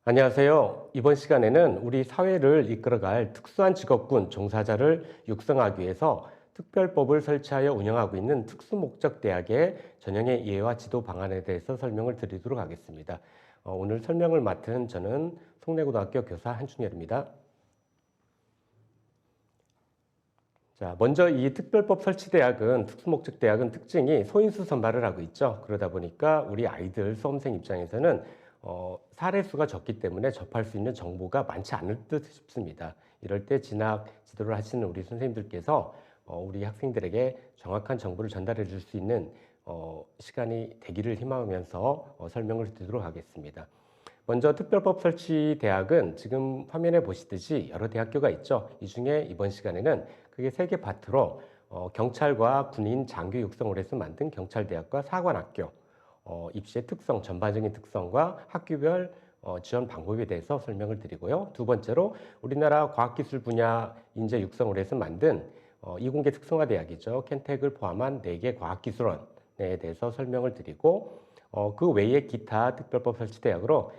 안녕하세요. 이번 시간에는 우리 사회를 이끌어갈 특수한 직업군 종사자를 육성하기 위해서 특별법을 설치하여 운영하고 있는 특수목적대학의 전형의 예와 지도 방안에 대해서 설명을 드리도록 하겠습니다. 오늘 설명을 맡은 저는 송내고등학교 교사 한준열입니다. 자, 먼저 이 특별법 설치대학은 특수목적대학은 특징이 소인수 선발을 하고 있죠. 그러다 보니까 우리 아이들 수험생 입장에서는 사례수가 적기 때문에 접할 수 있는 정보가 많지 않을 듯 싶습니다. 이럴 때 진학 지도를 하시는 우리 선생님들께서 우리 학생들에게 정확한 정보를 전달해 줄 수 있는 시간이 되기를 희망하면서 설명을 드리도록 하겠습니다. 먼저 특별법 설치 대학은 지금 화면에 보시듯이 여러 대학교가 있죠. 이 중에 이번 시간에는 크게 세 개 파트로 경찰과 군인 장교 육성을 해서 만든 경찰대학과 사관학교, 입시의 특성, 전반적인 특성과 학교별 지원 방법에 대해서 설명을 드리고요. 두 번째로 우리나라 과학기술 분야 인재 육성을 해서 만든 이공계 특성화대학이죠. 켄텍을 포함한 4개 과학기술원에 대해서 설명을 드리고 그 외에 기타 특별법 설치대학으로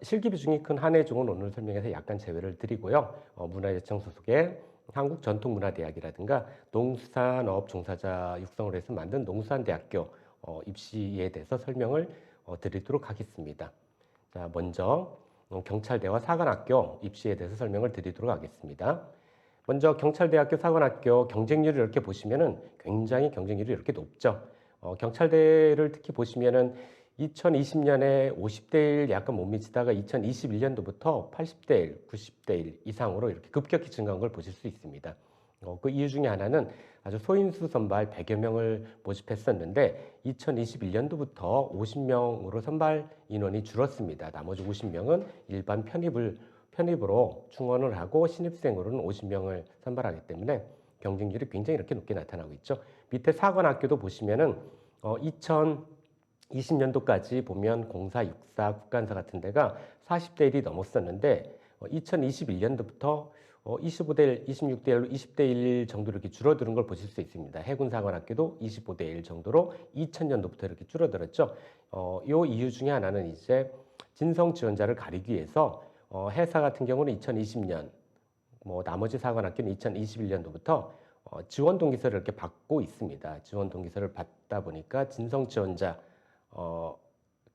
실기 비중이 큰 한해종은 오늘 설명해서 약간 제외를 드리고요. 문화재청 소속의 한국전통문화대학이라든가 농수산업 종사자 육성을 해서 만든 농수산대학교 입시에 대해서 설명을 드리도록 하겠습니다. 자, 먼저 경찰대와 사관학교 입시에 대해서 설명을 드리도록 하겠습니다. 먼저 경찰대학교 사관학교 경쟁률을 이렇게 보시면은 굉장히 경쟁률이 이렇게 높죠. 경찰대를 특히 보시면은 2020년에 50대 1 약간 못 미치다가 2021년도부터 80대 1, 90대 1 이상으로 이렇게 급격히 증가한 걸 보실 수 있습니다. 그 이유 중에 하나는 아주 소인수 선발 100여 명을 모집했었는데 2021년도부터 50명으로 선발 인원이 줄었습니다. 나머지 50명은 일반 편입으로 충원을 하고 신입생으로는 50명을 선발하기 때문에 경쟁률이 굉장히 이렇게 높게 나타나고 있죠. 밑에 사관학교도 보시면은 2020년도까지 보면 공사, 육사, 국간사 같은 데가 40대 1이 넘었었는데 2021년도부터 25대 1, 26대 1로 20대 1 정도로 이렇게 줄어드는 걸 보실 수 있습니다. 해군사관학교도 25대 1 정도로 2000년도부터 이렇게 줄어들었죠. 요 이유 중에 하나는 이제 진성 지원자를 가리기 위해서 해사 같은 경우는 2020년, 뭐 나머지 사관학교는 2021년도부터 지원 동기서를 이렇게 받고 있습니다. 지원 동기서를 받다 보니까 진성 지원자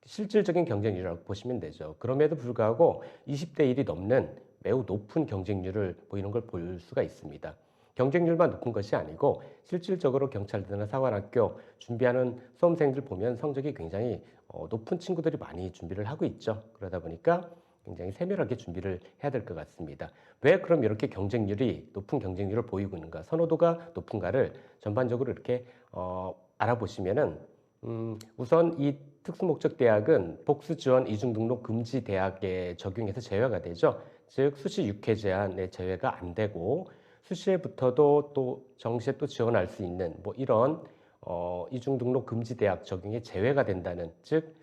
실질적인 경쟁률이라고 보시면 되죠. 그럼에도 불구하고 20대 1이 넘는 매우 높은 경쟁률을 보이는 걸 볼 수가 있습니다. 경쟁률만 높은 것이 아니고 실질적으로 경찰대나 사관학교 준비하는 수험생들 보면 성적이 굉장히 높은 친구들이 많이 준비를 하고 있죠. 그러다 보니까 굉장히 세밀하게 준비를 해야 될 것 같습니다. 왜 그럼 이렇게 높은 경쟁률을 보이고 있는가, 선호도가 높은가를 전반적으로 이렇게 알아보시면은 우선 이 특수목적대학은 복수지원 이중등록 금지 대학에 적용해서 제외가 되죠. 즉 수시 6회 제한에 제외가 안 되고 수시에 붙어도 또 정시에 또 지원할 수 있는 뭐 이런 이중등록 금지 대학 적용에 제외가 된다는, 즉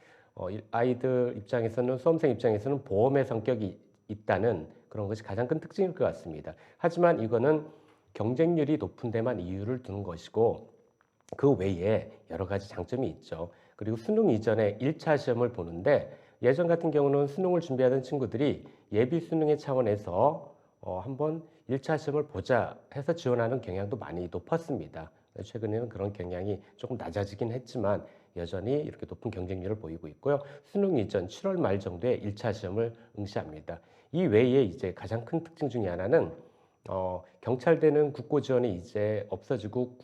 아이들 입장에서는, 수험생 입장에서는 보험의 성격이 있다는 그런 것이 가장 큰 특징일 것 같습니다. 하지만 이거는 경쟁률이 높은 데만 이유를 두는 것이고 그 외에 여러 가지 장점이 있죠. 그리고 수능 이전에 1차 시험을 보는데 예전 같은 경우는 수능을 준비하던 친구들이 예비 수능의 차원에서 한번 1차 시험을 보자 해서 지원하는 경향도 많이 높았습니다. 최근에는 그런 경향이 조금 낮아지긴 했지만 여전히 이렇게 높은 경쟁률을 보이고 있고요. 수능 이전 7월 말 정도에 1차 시험을 응시합니다. 이 외에 이제 가장 큰 특징 중에 하나는 경찰대는 국고 지원이 이제 없어지고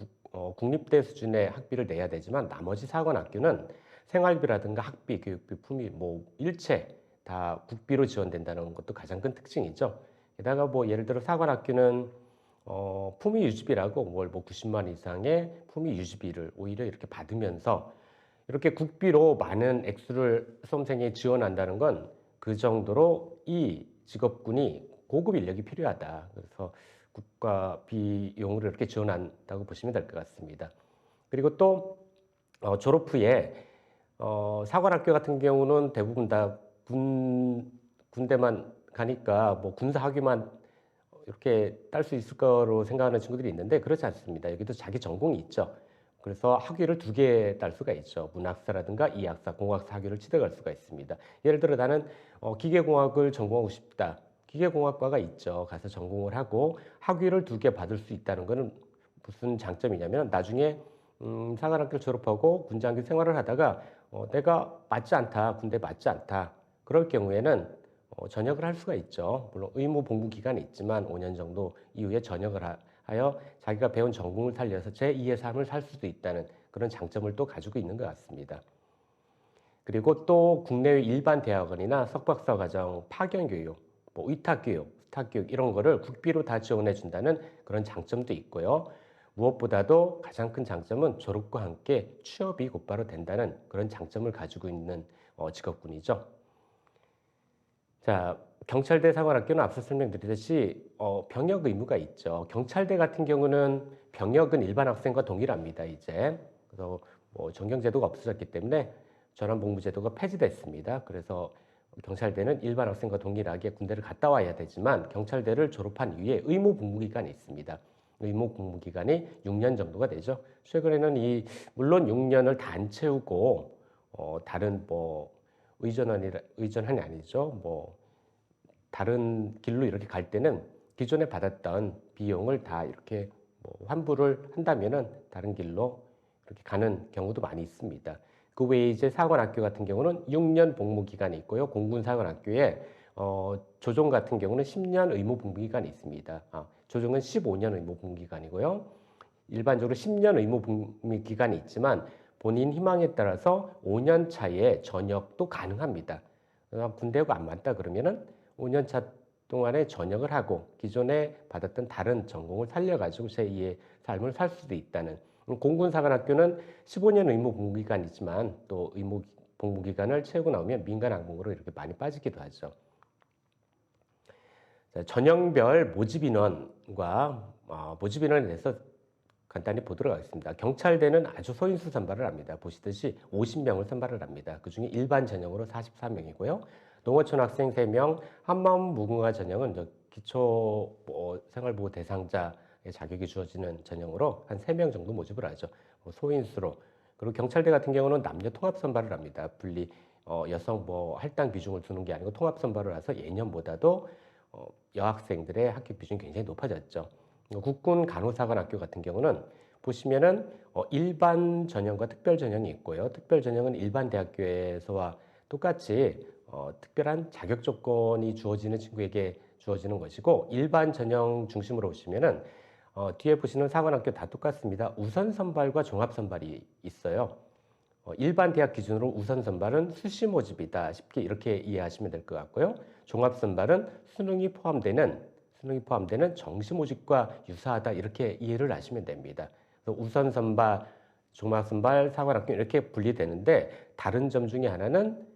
국립대 수준의 학비를 내야 되지만 나머지 사관학교는 생활비라든가 학비, 교육비, 품위 뭐 일체 다 국비로 지원된다는 것도 가장 큰 특징이죠. 게다가 뭐 예를 들어 사관학교는 품위 유지비라고 월 뭐 90만 원 이상의 품위 유지비를 오히려 이렇게 받으면서 이렇게 국비로 많은 액수를 수험생에 지원한다는 건 그 정도로 이 직업군이 고급 인력이 필요하다. 그래서 국가 비용으로 이렇게 지원한다고 보시면 될 것 같습니다. 그리고 또 졸업 후에 사관학교 같은 경우는 대부분 다 군대만 가니까 뭐 군사 학위만 이렇게 딸 수 있을 거로 생각하는 친구들이 있는데 그렇지 않습니다. 여기도 자기 전공이 있죠. 그래서 학위를 2개 딸 수가 있죠. 문학사라든가 이학사, 공학사 학위를 취득할 수가 있습니다. 예를 들어 나는 기계공학을 전공하고 싶다. 기계공학과가 있죠. 가서 전공을 하고 학위를 2개 받을 수 있다는 것은 무슨 장점이냐면 나중에 사관학교 졸업하고 군장교 생활을 하다가 내가 맞지 않다, 군대 맞지 않다. 그럴 경우에는 전역을 할 수가 있죠. 물론 의무 복무 기간이 있지만 5년 정도 이후에 전역을 하여 자기가 배운 전공을 살려서 제2의 삶을 살 수도 있다는 그런 장점을 또 가지고 있는 것 같습니다. 그리고 또 국내외 일반 대학원이나 석박사 과정 파견교육, 뭐 위탁교육, 스타교육 이런 거를 국비로 다 지원해 준다는 그런 장점도 있고요. 무엇보다도 가장 큰 장점은 졸업과 함께 취업이 곧바로 된다는 그런 장점을 가지고 있는 직업군이죠. 자, 경찰대 사관학교는 앞서 설명드렸듯이 병역 의무가 있죠. 경찰대 같은 경우는 병역은 일반 학생과 동일합니다. 이제 그래서 뭐 전경제도가 없어졌기 때문에 전환복무제도가 폐지됐습니다. 그래서 경찰대는 일반 학생과 동일하게 군대를 갔다 와야 되지만 경찰대를 졸업한 이후에 의무 복무 기간이 있습니다. 의무 복무 기간이 6년 정도가 되죠. 최근에는 물론 6년을 다 안 채우고 다른 뭐 의전환이 아니죠. 뭐 다른 길로 이렇게 갈 때는 기존에 받았던 비용을 다 이렇게 뭐 환불을 한다면은 다른 길로 이렇게 가는 경우도 많이 있습니다. 그 외에 이제 사관학교 같은 경우는 6년 복무 기간이 있고요. 공군 사관학교에 조종 같은 경우는 10년 의무 복무 기간이 있습니다. 조종은 15년 의무 복무 기간이고요. 일반적으로 10년 의무 복무 기간이 있지만 본인 희망에 따라서 5년 차에 전역도 가능합니다. 군대가 안 맞다 그러면은 5년 차 동안에 전역을 하고 기존에 받았던 다른 전공을 살려가지고 제2의 삶을 살 수도 있다는 공군사관학교는 15년 의무 복무기간이지만 또 의무 복무기간을 채우고 나오면 민간항공으로 이렇게 많이 빠지기도 하죠. 자, 전형별 모집인원과 모집인원에 대해서 간단히 보도록 하겠습니다. 경찰대는 아주 소인수 선발을 합니다. 보시듯이 50명을 선발을 합니다. 그중에 일반 전형으로 44명이고요. 농어촌 학생 3명, 한마음 무궁화 전형은 기초 생활보호 대상자의 자격이 주어지는 전형으로 한 3명 정도 모집을 하죠. 소인수로. 그리고 경찰대 같은 경우는 남녀 통합 선발을 합니다. 분리 여성 할당 비중을 두는 게 아니고 통합 선발을 해서 예년보다도 여학생들의 합격 비중이 굉장히 높아졌죠. 국군 간호사관학교 같은 경우는 보시면은 일반 전형과 특별 전형이 있고요. 특별 전형은 일반 대학교에서와 똑같이 특별한 자격 조건이 주어지는 친구에게 주어지는 것이고 일반 전형 중심으로 보시면은 뒤에 보시는 사관학교 다 똑같습니다. 우선 선발과 종합 선발이 있어요. 일반 대학 기준으로 우선 선발은 수시 모집이다. 쉽게 이렇게 이해하시면 될 것 같고요. 종합 선발은 수능이 포함되는 정시 모집과 유사하다. 이렇게 이해를 하시면 됩니다. 그래서 우선 선발, 종합 선발, 사관학교 이렇게 분리되는데 다른 점 중에 하나는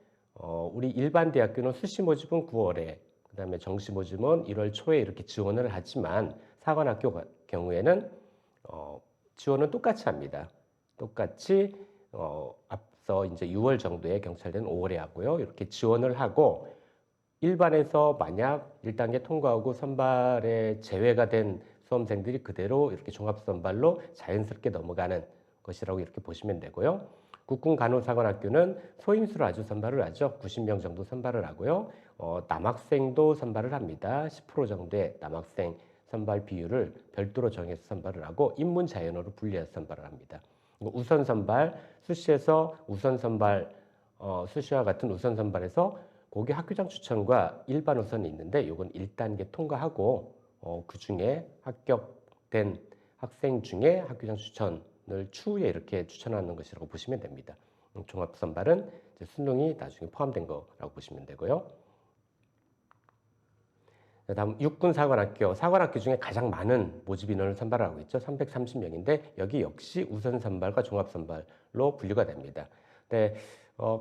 우리 일반 대학교는 수시 모집은 9월에, 그다음에 정시 모집은 1월 초에 이렇게 지원을 하지만 사관학교 경우에는 지원은 똑같이 합니다. 똑같이 앞서 이제 6월 정도에 경찰대는 5월에 하고요. 이렇게 지원을 하고 일반에서 만약 1단계 통과하고 선발에 제외가 된 수험생들이 그대로 이렇게 종합 선발로 자연스럽게 넘어가는 것이라고 이렇게 보시면 되고요. 국군 간호사관학교는 소인수로 아주 선발을 하죠. 90명 정도 선발을 하고요. 남학생도 선발을 합니다. 10% 정도의 남학생 선발 비율을 별도로 정해서 선발을 하고 인문 자연어로 분리해서 선발을 합니다. 우선 선발, 수시에서 우선 선발, 수시와 같은 우선 선발에서 거기 학교장 추천과 일반 우선이 있는데 이건 1단계 통과하고 그 중에 합격된 학생 중에 학교장 추천을 추후에 이렇게 추천하는 것이라고 보시면 됩니다. 종합 선발은 수능이 나중에 포함된 거라고 보시면 되고요. 다음 육군 사관학교 중에 가장 많은 모집 인원을 선발하고 있죠. 330명인데 여기 역시 우선 선발과 종합 선발로 분류가 됩니다. 네,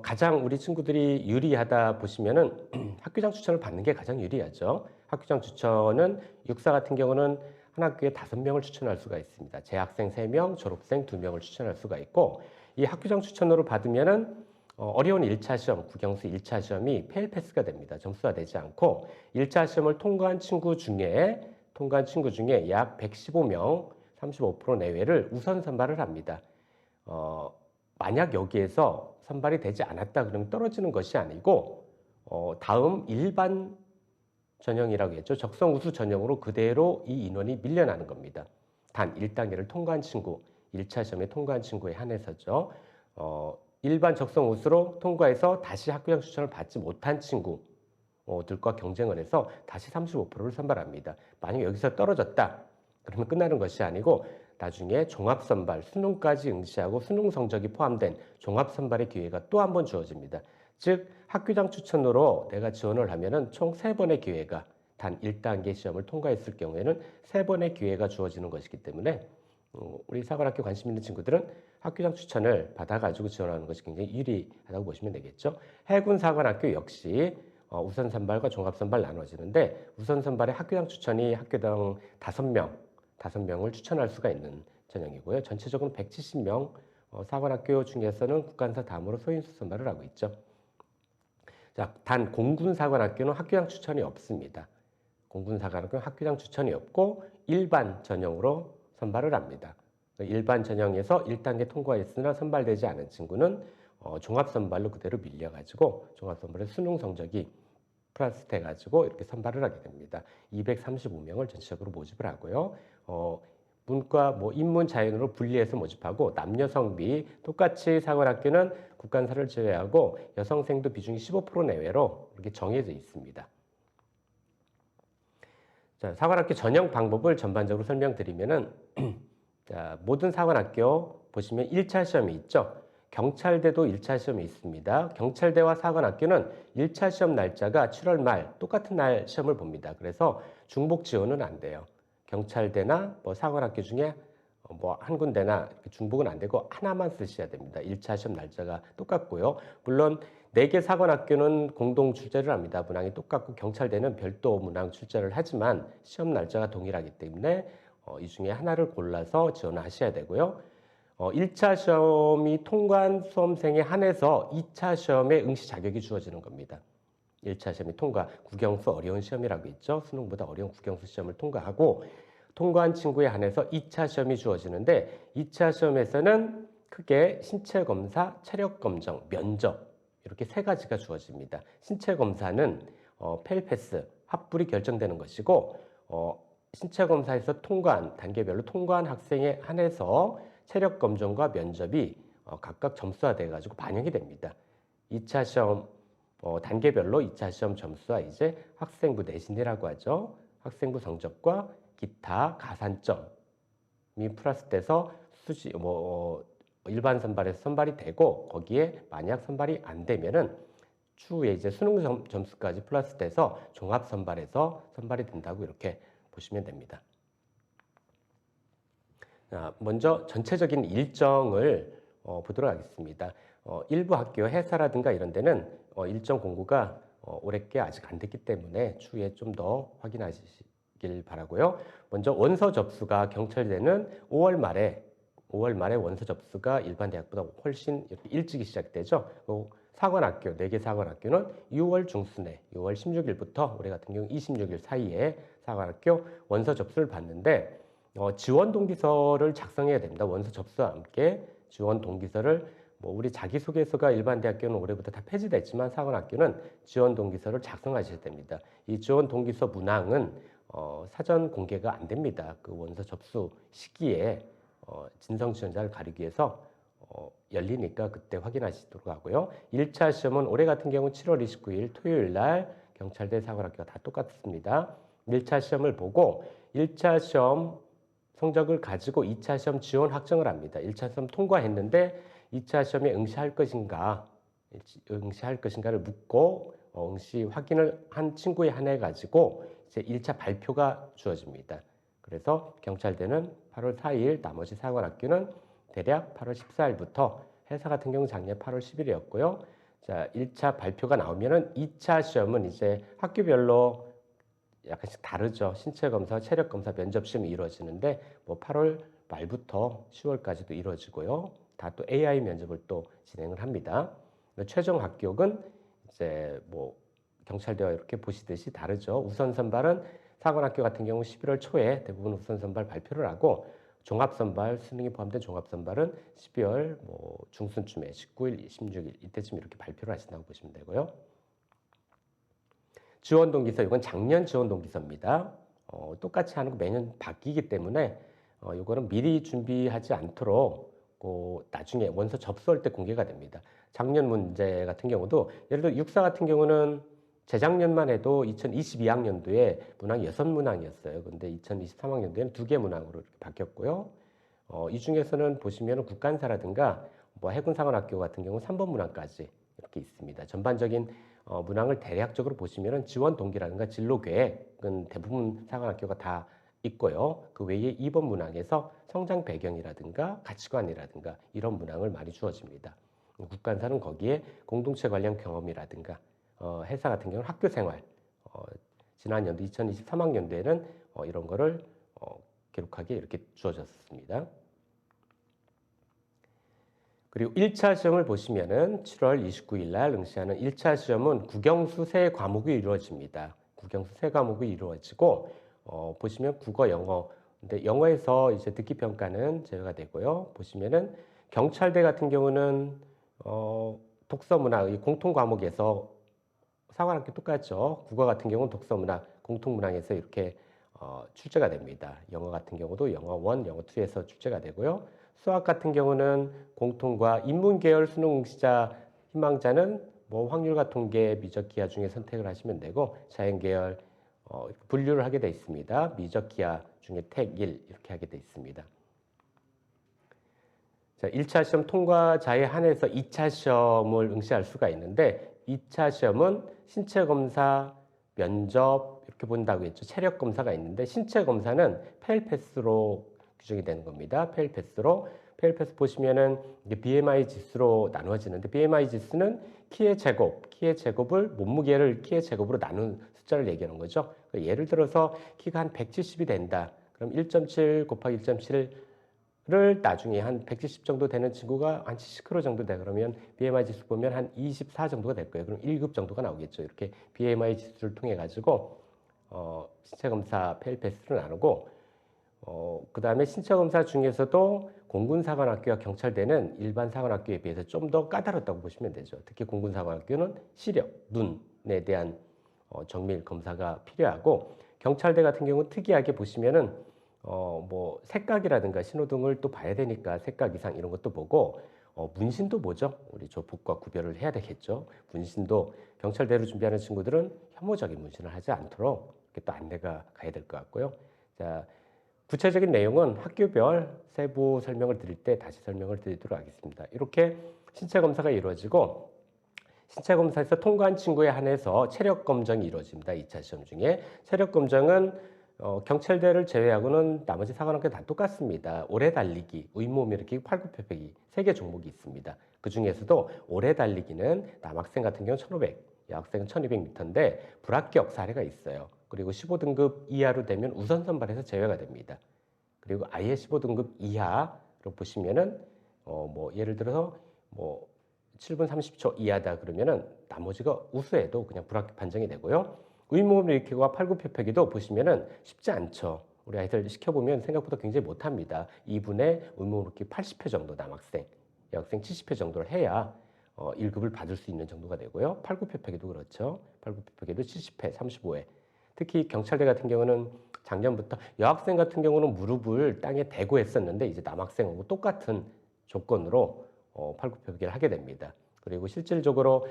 가장 우리 친구들이 유리하다 보시면은 학교장 추천을 받는 게 가장 유리하죠. 학교장 추천은 육사 같은 경우는 한 학교에 5명을 추천할 수가 있습니다. 재학생 3명, 졸업생 2명을 추천할 수가 있고 이 학교장 추천으로 받으면은 어려운 1차 시험, 국영수 1차 시험이 페일 패스가 됩니다. 점수가 되지 않고 1차 시험을 통과한 친구 중에 약 115명, 35% 내외를 우선 선발을 합니다. 만약 여기에서 선발이 되지 않았다 그러면 떨어지는 것이 아니고 다음 일반 전형이라고 했죠. 적성 우수 전형으로 그대로 이 인원이 밀려나는 겁니다. 단 1단계를 통과한 친구, 1차 시험에 통과한 친구에 한해서죠. 일반 적성 우수로 통과해서 다시 학교장 추천을 받지 못한 친구들과 경쟁을 해서 다시 35%를 선발합니다. 만약 여기서 떨어졌다 그러면 끝나는 것이 아니고 나중에 종합선발, 수능까지 응시하고 수능 성적이 포함된 종합선발의 기회가 또 한 번 주어집니다. 즉 학교장 추천으로 내가 지원을 하면은 총 3번의 기회가 단 1단계 시험을 통과했을 경우에는 3번의 기회가 주어지는 것이기 때문에 우리 사관학교 관심 있는 친구들은 학교장 추천을 받아가지고 지원하는 것이 굉장히 유리하다고 보시면 되겠죠. 해군사관학교 역시 우선 선발과 종합 선발 나눠지는데 우선 선발에 학교장 추천이 학교당 5명을 추천할 수가 있는 전형이고요. 전체적으로 170명, 사관학교 중에서는 국간사 다음으로 소인수 선발을 하고 있죠. 자, 단 공군사관학교는 학교장 추천이 없습니다. 공군사관학교는 학교장 추천이 없고 일반 전형으로 선발을 합니다. 일반 전형에서 1단계 통과했으나 선발되지 않은 친구는 종합선발로 그대로 밀려가지고 종합선발의 수능 성적이 플러스 돼가지고 이렇게 선발을 하게 됩니다. 235명을 전체적으로 모집을 하고요. 문과, 인문, 자연으로 분리해서 모집하고 남녀 성비 똑같이 사관학교는 국간사를 제외하고 여성생도 비중이 15% 내외로 이렇게 정해져 있습니다. 자, 사관학교 전형 방법을 전반적으로 설명드리면은 자, 모든 사관학교 보시면 1차 시험이 있죠. 경찰대도 1차 시험이 있습니다. 경찰대와 사관학교는 1차 시험 날짜가 7월 말 똑같은 날 시험을 봅니다. 그래서 중복 지원은 안 돼요. 경찰대나 사관학교 중에 한 군데나 중복은 안 되고 하나만 쓰셔야 됩니다. 1차 시험 날짜가 똑같고요. 물론 4개 사관학교는 공동 출제를 합니다. 문항이 똑같고 경찰대는 별도 문항 출제를 하지만 시험 날짜가 동일하기 때문에 이 중에 하나를 골라서 지원을 하셔야 되고요. 1차 시험이 통과한 수험생에 한해서 2차 시험에 응시 자격이 주어지는 겁니다. 1차 시험이 통과, 국영수 어려운 시험이라고 있죠. 수능보다 어려운 국영수 시험을 통과하고 통과한 친구에 한해서 2차 시험이 주어지는데 2차 시험에서는 크게 신체검사, 체력검정, 면접 이렇게 3가지가 주어집니다. 신체검사는 페일패스, 합불이 결정되는 것이고 신체검사에서 단계별로 통과한 학생에 한해서 체력검정과 면접이 각각 점수화돼 가지고 반영이 됩니다. 2차 시험 단계별로 2차 시험 점수와 이제 학생부 내신이라고 하죠. 학생부 성적과 기타 가산점이 플러스돼서 일반 선발에서 선발이 되고 거기에 만약 선발이 안 되면은 추후에 이제 수능 점수까지 플러스돼서 종합 선발에서 선발이 된다고 이렇게 보시면 됩니다. 먼저 전체적인 일정을 보도록 하겠습니다. 일부 학교 회사라든가 이런 데는 일정 공고가 올해께 아직 안 됐기 때문에 추후에 좀 더 확인하시길 바라고요. 먼저 원서 접수가 경찰대는 5월 말에 원서 접수가 일반 대학보다 훨씬 일찍이 시작되죠. 사관학교, 4개 사관학교는 6월 중순에 6월 16일부터 올해 같은 경우 26일 사이에 사관학교 원서 접수를 받는데 지원 동기서를 작성해야 됩니다. 원서 접수와 함께 지원 동기서를 우리 자기소개서가 일반 대학교는 올해부터 다 폐지됐지만 사관학교는 지원 동기서를 작성하셔야 됩니다. 이 지원 동기서 문항은 사전 공개가 안 됩니다. 그 원서 접수 시기에 진성 지원자를 가리기 위해서 열리니까 그때 확인하시도록 하고요. 1차 시험은 올해 같은 경우 7월 29일 토요일 날 경찰대 사관학교가 다 똑같습니다. 1차 시험을 보고 1차 시험 성적을 가지고 2차 시험 지원 확정을 합니다. 1차 시험 통과했는데 2차 시험에 응시할 것인가를 묻고 응시 확인을 한 친구에 한해 가지고 이제 1차 발표가 주어집니다. 그래서 경찰대는 8월 4일, 나머지 사관학교는 대략 8월 14일부터 회사 같은 경우 작년 8월 10일이었고요. 자, 1차 발표가 나오면은 2차 시험은 이제 학교별로 약간씩 다르죠. 신체검사, 체력검사, 면접시험이 이루어지는데 8월 말부터 10월까지도 이루어지고요. 다 또 AI 면접을 또 진행을 합니다. 최종 합격은 이제 경찰대와 이렇게 보시듯이 다르죠. 우선 선발은 사관학교 같은 경우 11월 초에 대부분 우선 선발 발표를 하고 종합선발, 수능이 포함된 종합선발은 12월 뭐 중순쯤에 19일, 16일 이때쯤 이렇게 발표를 하신다고 보시면 되고요. 지원 동기서 이건 작년 지원 동기서입니다. 똑같이 하는 거 매년 바뀌기 때문에 이거는 미리 준비하지 않도록 나중에 원서 접수할 때 공개가 됩니다. 작년 문제 같은 경우도 예를 들어 육사 같은 경우는 재작년만 해도 2022학년도에 문항이 6문항이었어요. 근데 2023학년도에는 2개 문항으로 이렇게 바뀌었고요. 이 중에서는 보시면 국간사라든가 뭐 해군사관학교 같은 경우 3번 문항까지 이렇게 있습니다. 전반적인 문항을 대략적으로 보시면 지원 동기라든가 진로 계획은 대부분 사관학교가 다 있고요. 그 외에 2번 문항에서 성장 배경이라든가 가치관이라든가 이런 문항을 많이 주어집니다. 국간사는 거기에 공동체 관련 경험이라든가 회사 같은 경우는 학교 생활, 지난 연도 2023학년도에는 이런 거를 기록하게 이렇게 주어졌습니다. 그리고 1차 시험을 보시면은 7월 29일 날 응시하는 1차 시험은 국영수 세 과목이 이루어집니다. 국영수 세 과목이 이루어지고 보시면 국어, 영어. 근데 영어에서 이제 듣기 평가는 제외가 되고요. 보시면은 경찰대 같은 경우는 독서문화 이 공통 과목에서 사관학교 똑같죠. 국어 같은 경우는 독서문화 공통문항에서 이렇게 출제가 됩니다. 영어 같은 경우도 영어 1, 영어 2에서 출제가 되고요. 수학 같은 경우는 공통과 인문계열 수능 응시자 희망자는 뭐 확률과 통계, 미적 기하 중에 선택을 하시면 되고 자연계열 분류를 하게 돼 있습니다. 미적 기하 중에 택 1 이렇게 하게 돼 있습니다. 자, 1차 시험 통과자에 한해서 2차 시험을 응시할 수가 있는데 2차 시험은 신체 검사, 면접 이렇게 본다고 했죠. 체력 검사가 있는데 신체 검사는 페일 패스로 규정이 되는 겁니다. 페일 패스로 페일 패스 보시면은 이게 BMI 지수로 나누어지는데 BMI 지수는 키의 제곱을 몸무게를 키의 제곱으로 나눈 숫자를 얘기하는 거죠. 예를 들어서 키가 한 170이 된다. 그럼 1.7 곱하기 1.7를 나중에 한 170 정도 되는 친구가 한 70kg 정도 돼. 그러면 BMI 지수 보면 한 24 정도가 될 거예요. 그럼 1급 정도가 나오겠죠. 이렇게 BMI 지수를 통해 가지고 신체 검사 페일 패스를 나누고 그 다음에 신체 검사 중에서도 공군사관학교와 경찰대는 일반 사관학교에 비해서 좀 더 까다롭다고 보시면 되죠. 특히 공군사관학교는 시력, 눈에 대한 정밀 검사가 필요하고 경찰대 같은 경우는 특이하게 보시면은 뭐 색각이라든가 신호등을 또 봐야 되니까 색각 이상 이런 것도 보고 문신도 보죠. 우리 조폭과 구별을 해야 되겠죠. 문신도 경찰대로 준비하는 친구들은 혐오적인 문신을 하지 않도록 이렇게 또 안내가 가야 될 것 같고요. 자, 구체적인 내용은 학교별 세부 설명을 드릴 때 다시 설명을 드리도록 하겠습니다. 이렇게 신체 검사가 이루어지고 신체 검사에서 통과한 친구에 한해서 체력 검정이 이루어집니다. 2차 시험 중에 체력 검정은 경찰대를 제외하고는 나머지 사관학교 다 똑같습니다. 오래 달리기, 윗몸 일으키기, 팔굽혀펴기 3개 종목이 있습니다. 그 중에서도 오래 달리기는 남학생 같은 경우 1500, 여학생은 1200m인데 불합격 사례가 있어요. 그리고 15등급 이하로 되면 우선 선발에서 제외가 됩니다. 그리고 아예 15등급 이하로 보시면은 뭐 예를 들어서 뭐 7분 30초 이하다 그러면은 나머지가 우수해도 그냥 불합격 판정이 되고요. 윗몸 일으키기와 팔굽혀펴기도 보시면은 쉽지 않죠. 우리 아이들 시켜보면 생각보다 굉장히 못합니다. 2분에 윗몸 일으키기 80회 정도 남학생, 여학생 70회 정도를 해야 1급을 받을 수 있는 정도가 되고요. 팔굽혀펴기도 그렇죠. 팔굽혀펴기도 70회, 35회. 특히 경찰대 같은 경우는 작년부터 여학생 같은 경우는 무릎을 땅에 대고 했었는데 이제 남학생하고 똑같은 조건으로 팔굽혀펴기를 하게 됩니다. 그리고 실질적으로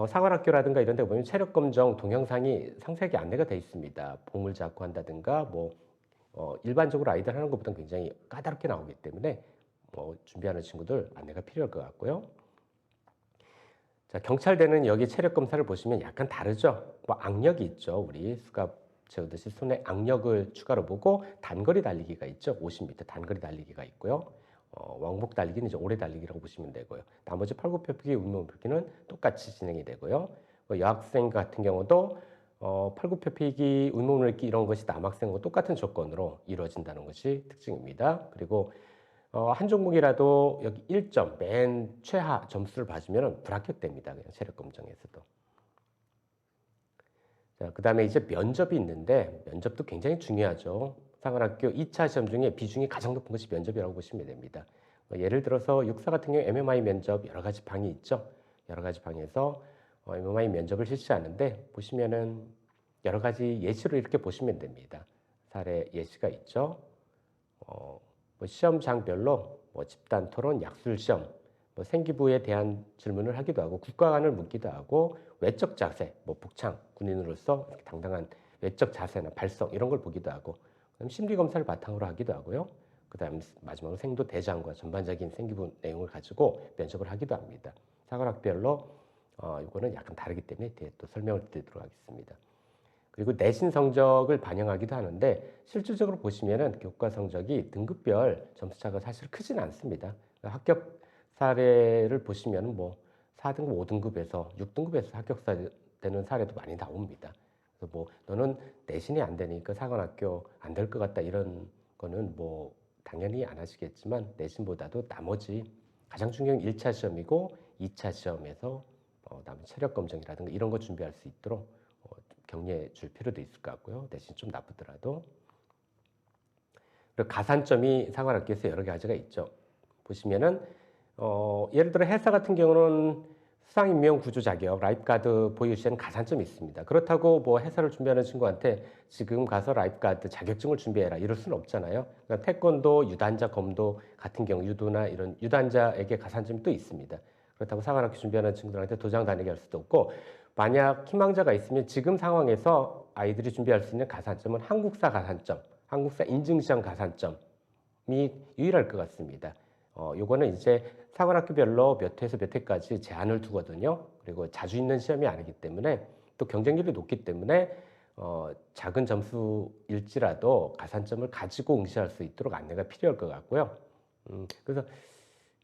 사관학교라든가 이런 데 보면 체력검정 동영상이 상세하게 안내가 돼 있습니다. 봉을 잡고 한다든가 뭐 일반적으로 아이들 하는 것보다는 굉장히 까다롭게 나오기 때문에 준비하는 친구들 안내가 필요할 것 같고요. 자, 경찰대는 여기 체력 검사를 보시면 약간 다르죠. 뭐 악력이 있죠. 우리 수갑 채우듯이 손에 악력을 추가로 보고 단거리 달리기가 있죠. 50m 단거리 달리기가 있고요. 왕복 달리기는 이제 오래 달리기라고 보시면 되고요. 나머지 팔굽혀펴기, 윗몸풀기는 똑같이 진행이 되고요. 여학생 같은 경우도 팔굽혀펴기, 윗몸풀기 이런 것이 남학생하고 똑같은 조건으로 이루어진다는 것이 특징입니다. 그리고 한 종목이라도 여기 1점 맨 최하 점수를 받으면 불합격됩니다. 그냥 체력 검정에서도. 자, 그다음에 이제 면접이 있는데 면접도 굉장히 중요하죠. 상관학교 2차 시험 중에 비중이 가장 높은 것이 면접이라고 보시면 됩니다. 예를 들어서 육사 같은 경우 MMI 면접 여러 가지 방이 있죠. 여러 가지 방에서 MMI 면접을 실시하는데 보시면은 여러 가지 예시로 이렇게 보시면 됩니다. 사례 예시가 있죠. 뭐 시험장별로 뭐 집단 토론, 약술 시험, 뭐 생기부에 대한 질문을 하기도 하고 국가관을 묻기도 하고 외적 자세, 뭐 복창 군인으로서 당당한 외적 자세나 발성 이런 걸 보기도 하고 그다음 심리 검사를 바탕으로 하기도 하고요. 그다음 마지막으로 생도 대장과 전반적인 생기부 내용을 가지고 면접을 하기도 합니다. 사관학별로 이거는 약간 다르기 때문에 뒤에 또 설명을 드리도록 하겠습니다. 그리고 내신 성적을 반영하기도 하는데 실질적으로 보시면은 교과 성적이 등급별 점수차가 사실 크진 않습니다. 합격 사례를 보시면 뭐 4등급, 5등급에서 6등급에서 합격되는 사례도 많이 나옵니다. 그래서 뭐 너는 내신이 안 되니까 사관학교 안 될 것 같다 이런 거는 뭐 당연히 안 하시겠지만 내신보다도 나머지 가장 중요한 1차 시험이고 2차 시험에서 남은 체력 검정이라든가 이런 거 준비할 수 있도록 격려해 줄 필요도 있을 것 같고요. 내신 좀 나쁘더라도. 그리고 가산점이 사관학교에서 여러 가지가 있죠. 보시면은 예를 들어 해사 같은 경우는 수상임명 구조 자격, 라이프가드 보유 시에는 가산점이 있습니다. 그렇다고 뭐 해사를 준비하는 친구한테 지금 가서 라이프가드 자격증을 준비해라 이럴 수는 없잖아요. 그러니까 태권도, 유단자, 검도 같은 경우 유도나 이런 유단자에게 가산점이 또 있습니다. 그렇다고 사관학교 준비하는 친구들한테 도장 다니게 할 수도 없고 만약 희망자가 있으면 지금 상황에서 아이들이 준비할 수 있는 가산점은 한국사 가산점, 한국사 인증시험 가산점이 유일할 것 같습니다. 요거는 이제 사관학교별로 몇 회에서 몇 회까지 제한을 두거든요. 그리고 자주 있는 시험이 아니기 때문에 또 경쟁률이 높기 때문에 작은 점수일지라도 가산점을 가지고 응시할 수 있도록 안내가 필요할 것 같고요. 그래서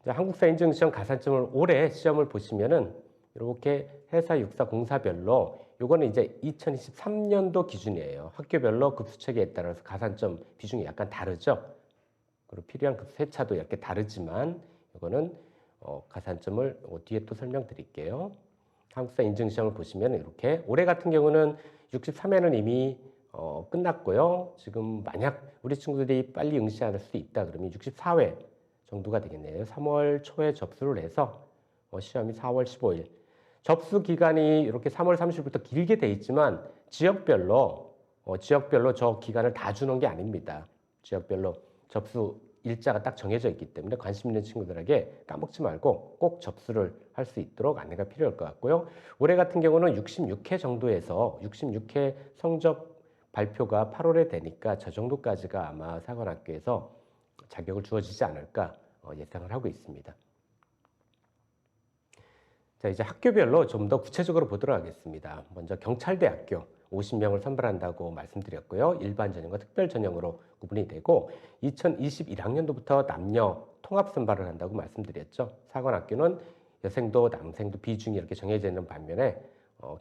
한국사 인증시험 가산점을 올해 시험을 보시면은 이렇게 해사, 육사, 공사별로 요거는 이제 2023년도 기준이에요. 학교별로 급수체계에 따라서 가산점 비중이 약간 다르죠. 그리고 필요한 급수 회차도 이렇게 다르지만 이거는 가산점을 뒤에 또 설명드릴게요. 한국사 인증시험을 보시면 이렇게 올해 같은 경우는 63회는 이미 끝났고요. 지금 만약 우리 친구들이 빨리 응시할 수 있다 그러면 64회 정도가 되겠네요. 3월 초에 접수를 해서 시험이 4월 15일. 접수 기간이 이렇게 3월 30일부터 길게 돼 있지만 지역별로 저 기간을 다 주는 게 아닙니다. 지역별로 접수 일자가 딱 정해져 있기 때문에 관심 있는 친구들에게 까먹지 말고 꼭 접수를 할 수 있도록 안내가 필요할 것 같고요. 올해 같은 경우는 66회 정도에서 66회 성적 발표가 8월에 되니까 저 정도까지가 아마 사관학교에서 자격을 주어지지 않을까 예상을 하고 있습니다. 자, 이제 학교별로 좀 더 구체적으로 보도록 하겠습니다. 먼저 경찰대학교 50명을 선발한다고 말씀드렸고요. 일반 전형과 특별 전형으로 구분이 되고 2021학년도부터 남녀 통합 선발을 한다고 말씀드렸죠. 사관학교는 여생도 남생도 비중이 이렇게 정해져 있는 반면에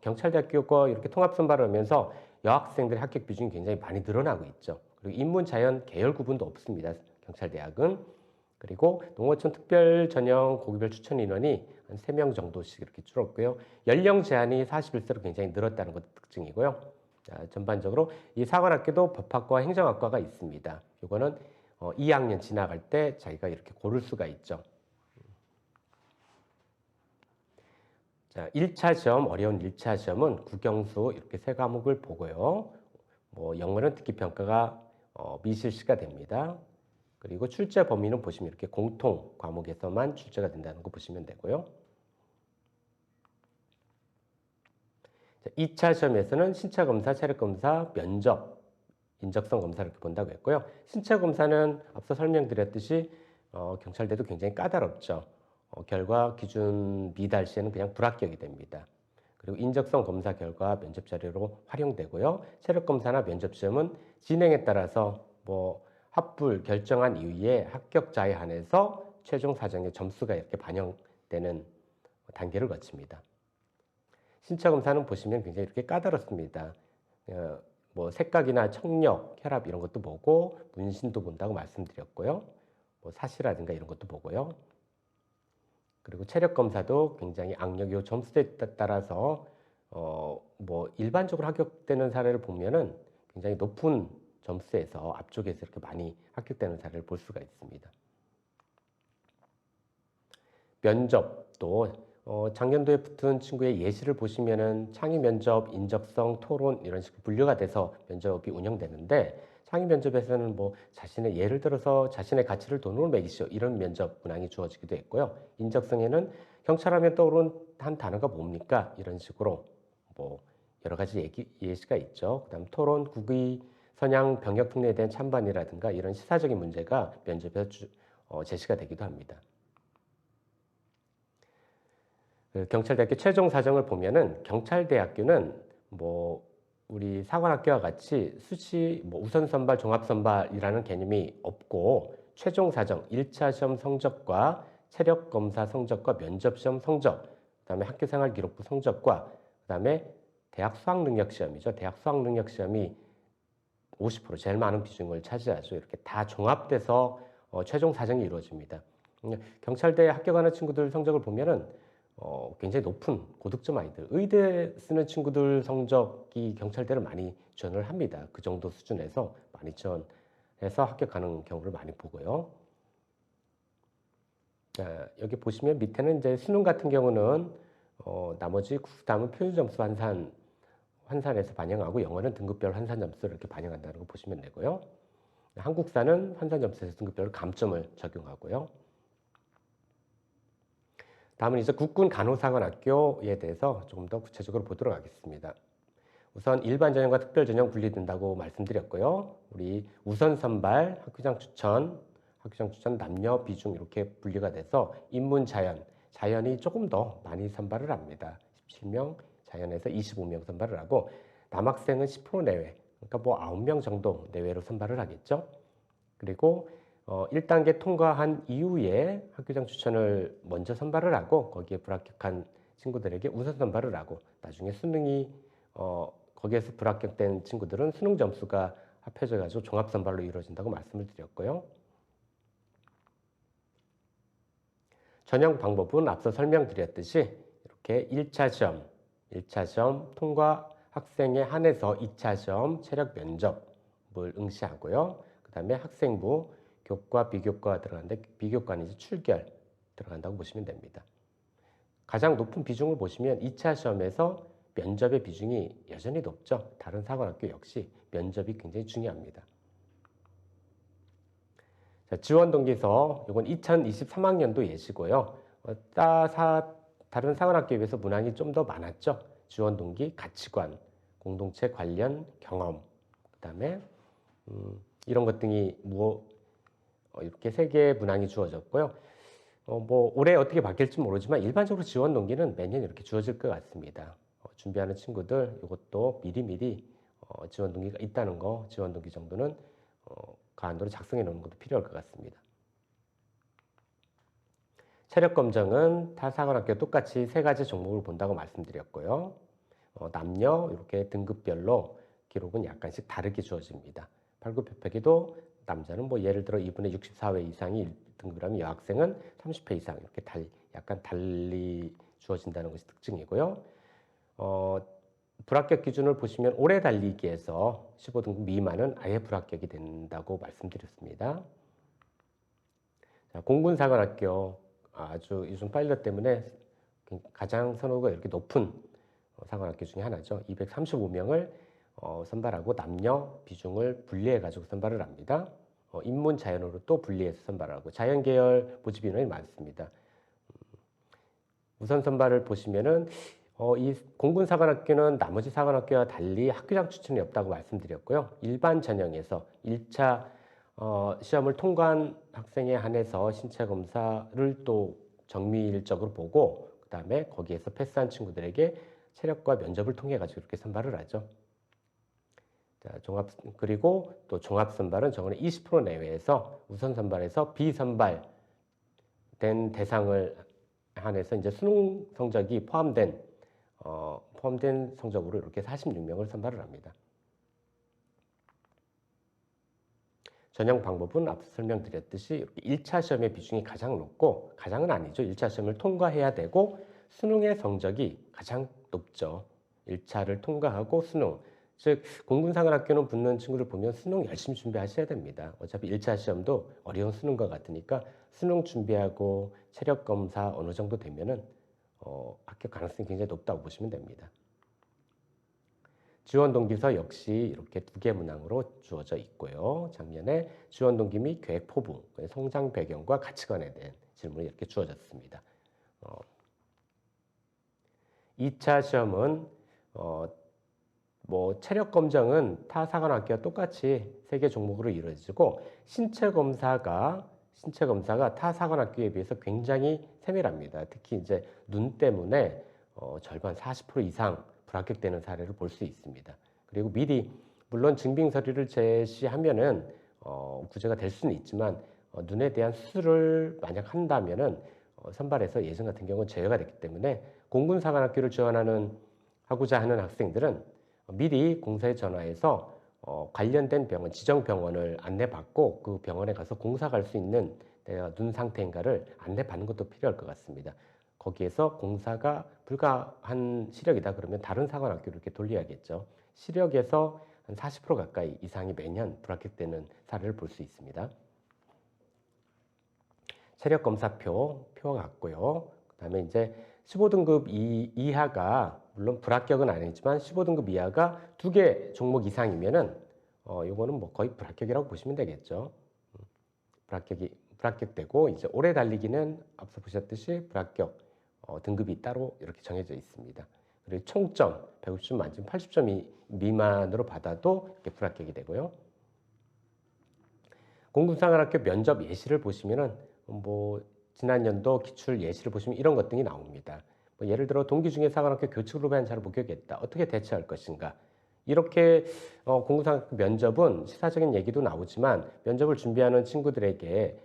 경찰대학교가 이렇게 통합 선발을 하면서 여학생들의 합격 비중이 굉장히 많이 늘어나고 있죠. 그리고 인문, 자연, 계열 구분도 없습니다. 경찰대학은. 그리고 농어촌 특별 전형 고교별 추천 인원이 한 3명 정도씩 이렇게 줄었고요. 연령 제한이 41세로 굉장히 늘었다는 것도 특징이고요. 자, 전반적으로 이 사관학교도 법학과 행정학과가 있습니다. 이거는 2학년 지나갈 때 자기가 이렇게 고를 수가 있죠. 자, 1차 시험, 어려운 1차 시험은 국영수 이렇게 3과목을 보고요. 뭐 영어는 듣기 평가가 미실시가 됩니다. 그리고 출제 범위는 보시면 이렇게 공통 과목에서만 출제가 된다는 거 보시면 되고요. 2차 시험에서는 신체 검사, 체력 검사, 면접, 인적성 검사를 이렇게 본다고 했고요. 신체 검사는 앞서 설명드렸듯이 경찰대도 굉장히 까다롭죠. 결과 기준 미달 시에는 그냥 불합격이 됩니다. 그리고 인적성 검사 결과 면접 자료로 활용되고요. 체력 검사나 면접 시험은 진행에 따라서 뭐 합불 결정한 이후에 합격자에 한해서 최종 사정의 점수가 이렇게 반영되는 단계를 거칩니다. 신체 검사는 보시면 굉장히 이렇게 까다롭습니다. 뭐 색각이나 청력, 혈압 이런 것도 보고 문신도 본다고 말씀드렸고요. 뭐 사시라든가 이런 것도 보고요. 그리고 체력 검사도 굉장히 악력이 점수에 따라서 뭐 일반적으로 합격되는 사례를 보면은 굉장히 높은 점수에서 앞쪽에서 이렇게 많이 합격되는 사례를 볼 수가 있습니다. 면접도 작년도에 붙은 친구의 예시를 보시면은 창의 면접, 인적성, 토론 이런 식으로 분류가 돼서 면접이 운영되는데, 창의 면접에서는 뭐 자신의 예를 들어서 자신의 가치를 돈으로 매기시오 이런 면접 문항이 주어지기도 했고요. 인적성에는 경찰하면 떠오르는 한 단어가 뭡니까? 이런 식으로 뭐 여러 가지 예시가 있죠. 그다음 토론, 국의, 선양, 병역 특례에 대한 찬반이라든가 이런 시사적인 문제가 면접에서 제시가 되기도 합니다. 경찰대학교 최종 사정을 보면은 경찰대학교는 뭐 우리 사관학교와 같이 수시 뭐 우선 선발, 종합 선발이라는 개념이 없고, 최종 사정 1차 시험 성적과 체력 검사 성적과 면접 시험 성적, 그다음에 학교 생활 기록부 성적과 그다음에 대학 수학 능력 시험이죠. 대학 수학 능력 시험이 50% 제일 많은 비중을 차지하죠. 이렇게 다 종합돼서 최종 사정이 이루어집니다. 경찰대에 합격하는 친구들 성적을 보면은 굉장히 높은 고득점 아이들, 의대 쓰는 친구들 성적이 경찰대를 많이 지원을 합니다. 그 정도 수준에서 많이 지원해서 합격하는 경우를 많이 보고요. 자, 여기 보시면 밑에는 이제 수능 같은 경우는 나머지 국수담은 표준 점수 환산해서 반영하고, 영어는 등급별 환산 점수를 이렇게 반영한다는 거 보시면 되고요. 한국사는 환산 점수에서 등급별 감점을 적용하고요. 다음은 이제 국군 간호사관학교에 대해서 조금 더 구체적으로 보도록 하겠습니다. 우선 일반 전형과 특별 전형 분리된다고 말씀드렸고요. 우리 우선 선발, 학교장 추천 남녀 비중 이렇게 분리가 돼서 인문 자연이 조금 더 많이 선발을 합니다. 17명, 자연에서 25명 선발을 하고, 남학생은 10% 내외, 그러니까 뭐 9명 정도 내외로 선발을 하겠죠. 그리고 1단계 통과한 이후에 학교장 추천을 먼저 선발을 하고, 거기에 불합격한 친구들에게 우선 선발을 하고, 나중에 수능이 거기에서 불합격된 친구들은 수능 점수가 합해져 가지고 종합 선발로 이루어진다고 말씀을 드렸고요. 전형 방법은 앞서 설명드렸듯이 이렇게 1차 시험 통과 학생에 한해서 2차 시험 체력 면접을 응시하고요. 그 다음에 학생부 교과, 비교과가 들어가는데, 비교과는 이제 출결 들어간다고 보시면 됩니다. 가장 높은 비중을 보시면 2차 시험에서 면접의 비중이 여전히 높죠. 다른 사관학교 역시 면접이 굉장히 중요합니다. 자, 지원 동기서, 이건 2023학년도 예시고요. 다른 사관학교에 비해서 문항이 좀 더 많았죠. 지원 동기, 가치관, 공동체 관련 경험, 그 다음에 이런 것 등이 이렇게 3개의 문항이 주어졌고요. 뭐 올해 어떻게 바뀔지 모르지만 일반적으로 지원 동기는 매년 이렇게 주어질 것 같습니다. 준비하는 친구들 이것도 미리미리 지원 동기가 있다는 거, 지원 동기 정도는 가안도로 작성해 놓는 것도 필요할 것 같습니다. 체력 검정은 타 사관학교 똑같이 3가지 종목을 본다고 말씀드렸고요. 남녀 이렇게 등급별로 기록은 약간씩 다르게 주어집니다. 발급협회계도 남자는 뭐 예를 들어 2분의 64회 이상이 1등급이라면 여학생은 30회 이상 이렇게 약간 달리 주어진다는 것이 특징이고요. 불합격 기준을 보시면 오래 달리기에서 15등급 미만은 아예 불합격이 된다고 말씀드렸습니다. 자, 공군사관학교 아주 요즘 파일럿 때문에 가장 선호가 이렇게 높은 사관학교 중에 하나죠. 235명을 선발하고 남녀 비중을 분리해 가지고 선발을 합니다. 인문 자연으로 또 분리해서 선발하고, 자연 계열 모집 인원이 많습니다. 우선 선발을 보시면은 이 공군사관학교는 나머지 사관학교와 달리 학교장 추천이 없다고 말씀드렸고요. 일반 전형에서 1차 시험을 통과한 학생에 한해서 신체 검사를 또 정밀적으로 보고, 그 다음에 거기에서 패스한 친구들에게 체력과 면접을 통해 가지고 이렇게 선발을 하죠. 자, 그리고 또 종합 선발은 정원의 20% 내외에서 우선 선발에서 비선발된 대상을 한해서 이제 수능 성적이 포함된 성적으로 이렇게 46명을 선발을 합니다. 전형 방법은 앞서 설명드렸듯이 1차 시험의 비중이 가장 높고, 가장은 아니죠. 1차 시험을 통과해야 되고 수능의 성적이 가장 높죠. 1차를 통과하고 수능, 즉 공군사관학교는 붙는 친구들 보면 수능 열심히 준비하셔야 됩니다. 어차피 1차 시험도 어려운 수능과 같으니까 수능 준비하고 체력 검사 어느 정도 되면은 합격 가능성이 굉장히 높다고 보시면 됩니다. 지원 동기서 역시 이렇게 두 개 문항으로 주어져 있고요. 작년에 지원 동기 및 계획 포부, 성장 배경과 가치관에 대한 질문이 이렇게 주어졌습니다. 2차 시험은 뭐 체력 검정은 타 사관학교와 똑같이 3개 종목으로 이루어지고 신체 검사가 타 사관학교에 비해서 굉장히 세밀합니다. 특히 이제 눈 때문에 절반 40% 이상 불합격되는 사례를 볼 수 있습니다. 그리고 미리 물론 증빙 서류를 제시하면은 구제가 될 수는 있지만 눈에 대한 수술을 만약 한다면은 선발에서 예전 같은 경우는 제외가 됐기 때문에 공군사관학교를 하고자 하는 학생들은 미리 공사에 전화해서 관련된 병원, 지정 병원을 안내받고 그 병원에 가서 공사 갈 수 있는 내가 눈 상태인가를 안내받는 것도 필요할 것 같습니다. 거기에서 공사가 불가한 시력이다 그러면 다른 사관학교로 이렇게 돌려야겠죠. 시력에서 한 40% 가까이 이상이 매년 불합격되는 사례를 볼 수 있습니다. 체력 검사표 같고요. 그다음에 이제 15등급 이하가 물론 불합격은 아니지만 15등급 이하가 2개 종목 이상이면은 요거는 뭐 거의 불합격이라고 보시면 되겠죠. 불합격되고 이제 오래 달리기는 앞서 보셨듯이 불합격 등급이 따로 이렇게 정해져 있습니다. 그리고 총점 150점 만점 80점 미만으로 받아도 이렇게 불합격이 되고요. 공군사관학교 면접 예시를 보시면은 뭐 지난 연도 기출 예시를 보시면 이런 것 등이 나옵니다. 뭐 예를 들어 동기 중에 사관학교 교칙으로 배한 자를 목격했다. 어떻게 대처할 것인가? 이렇게 공군사관학교 면접은 시사적인 얘기도 나오지만 면접을 준비하는 친구들에게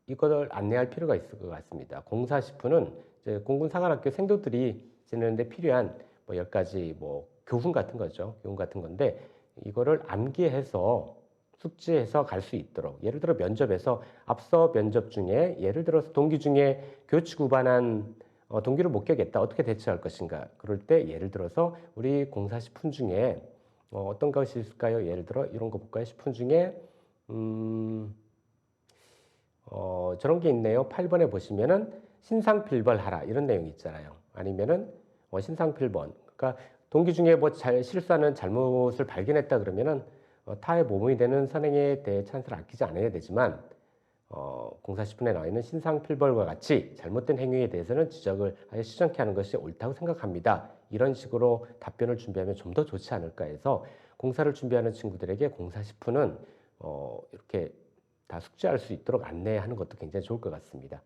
이것을 안내할 필요가 있을 것 같습니다. 공사시프는 이제 공군사관학교 생도들이 지내는데 필요한 뭐 10가지 뭐 교훈 같은 거죠. 교훈 같은 건데 이거를 암기해서 숙지해서 갈 수 있도록 예를 들어 면접에서 앞서 면접 중에 예를 들어서 동기 중에 교칙 위반한 동기를 목격했다. 어떻게 대처할 것인가? 그럴 때 예를 들어서 우리 공사시품 중에 어떤 것이 있을까요? 예를 들어 이런 거 볼까요? 시품 중에 저런 게 있네요. 8번에 보시면은 신상필벌하라 이런 내용이 있잖아요. 아니면은 신상필번. 그러니까 동기 중에 뭐 실수하는 잘못을 발견했다 그러면은 타의 모범이 되는 선행에 대해 찬스를 아끼지 않아야 되지만 공사시품에 나와 있는 신상필벌과 같이 잘못된 행위에 대해서는 지적을 아예 시정케 하는 것이 옳다고 생각합니다. 이런 식으로 답변을 준비하면 좀 더 좋지 않을까 해서 공사를 준비하는 친구들에게 공사시품은 이렇게 다 숙지할 수 있도록 안내하는 것도 굉장히 좋을 것 같습니다.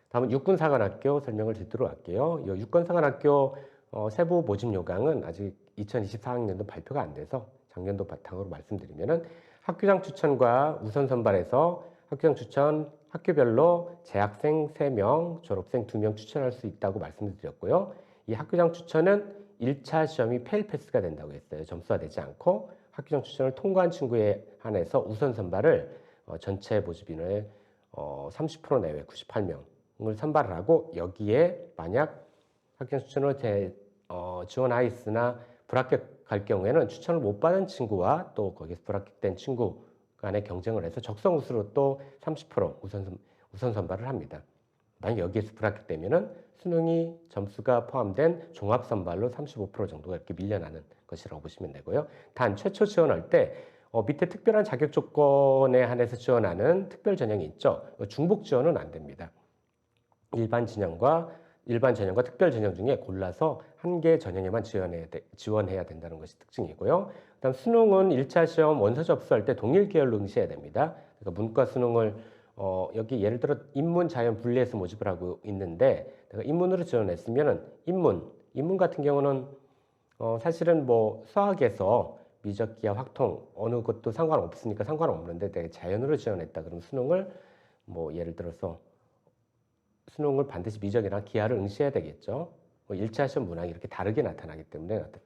다음은 육군사관학교 설명을 드리도록 할게요. 이 육군사관학교 세부 모집 요강은 아직 2024학년도 발표가 안 돼서 작년도 바탕으로 말씀드리면은 학교장 추천과 우선 선발에서 학교장 추천 학교별로 재학생 3명, 졸업생 2명 추천할 수 있다고 말씀드렸고요. 이 학교장 추천은 1차 시험이 페일 패스가 된다고 했어요. 점수가 되지 않고 학교장 추천을 통과한 친구에 한해서 우선 선발을 전체 모집인의 30% 내외 98명을 선발을 하고 여기에 만약 학교장 추천을 지원하였으나 불합격할 경우에는 추천을 못 받은 친구와 또 거기서 불합격된 친구 간의 경쟁을 해서 적성우수로 또 30% 우선 선발을 합니다. 만약 여기에서 불합격되면은 수능이 점수가 포함된 종합 선발로 35% 정도가 이렇게 밀려나는 것이라고 보시면 되고요. 단 최초 지원할 때 밑에 특별한 자격 조건에 한해서 지원하는 특별 전형이 있죠. 중복 지원은 안 됩니다. 일반 전형과 특별 전형 중에 골라서 한 개 전형에만 지원해야 된다는 것이 특징이고요. 그다음 수능은 1차 시험 원서 접수할 때 동일 계열로 응시해야 됩니다. 그러니까 문과 수능을 여기 예를 들어 인문, 자연 분리해서 모집을 하고 있는데 내가 인문으로 지원했으면은 인문 같은 경우는 사실은 뭐 수학에서 미적기하, 확통 어느 것도 상관없으니까 상관없는데 내가 자연으로 지원했다 그러면 수능을 뭐 예를 들어서 수능을 반드시 미적이나 기하를 응시해야 되겠죠. 1차 시험 문항이 이렇게 다르게 나타나기 때문에 이렇게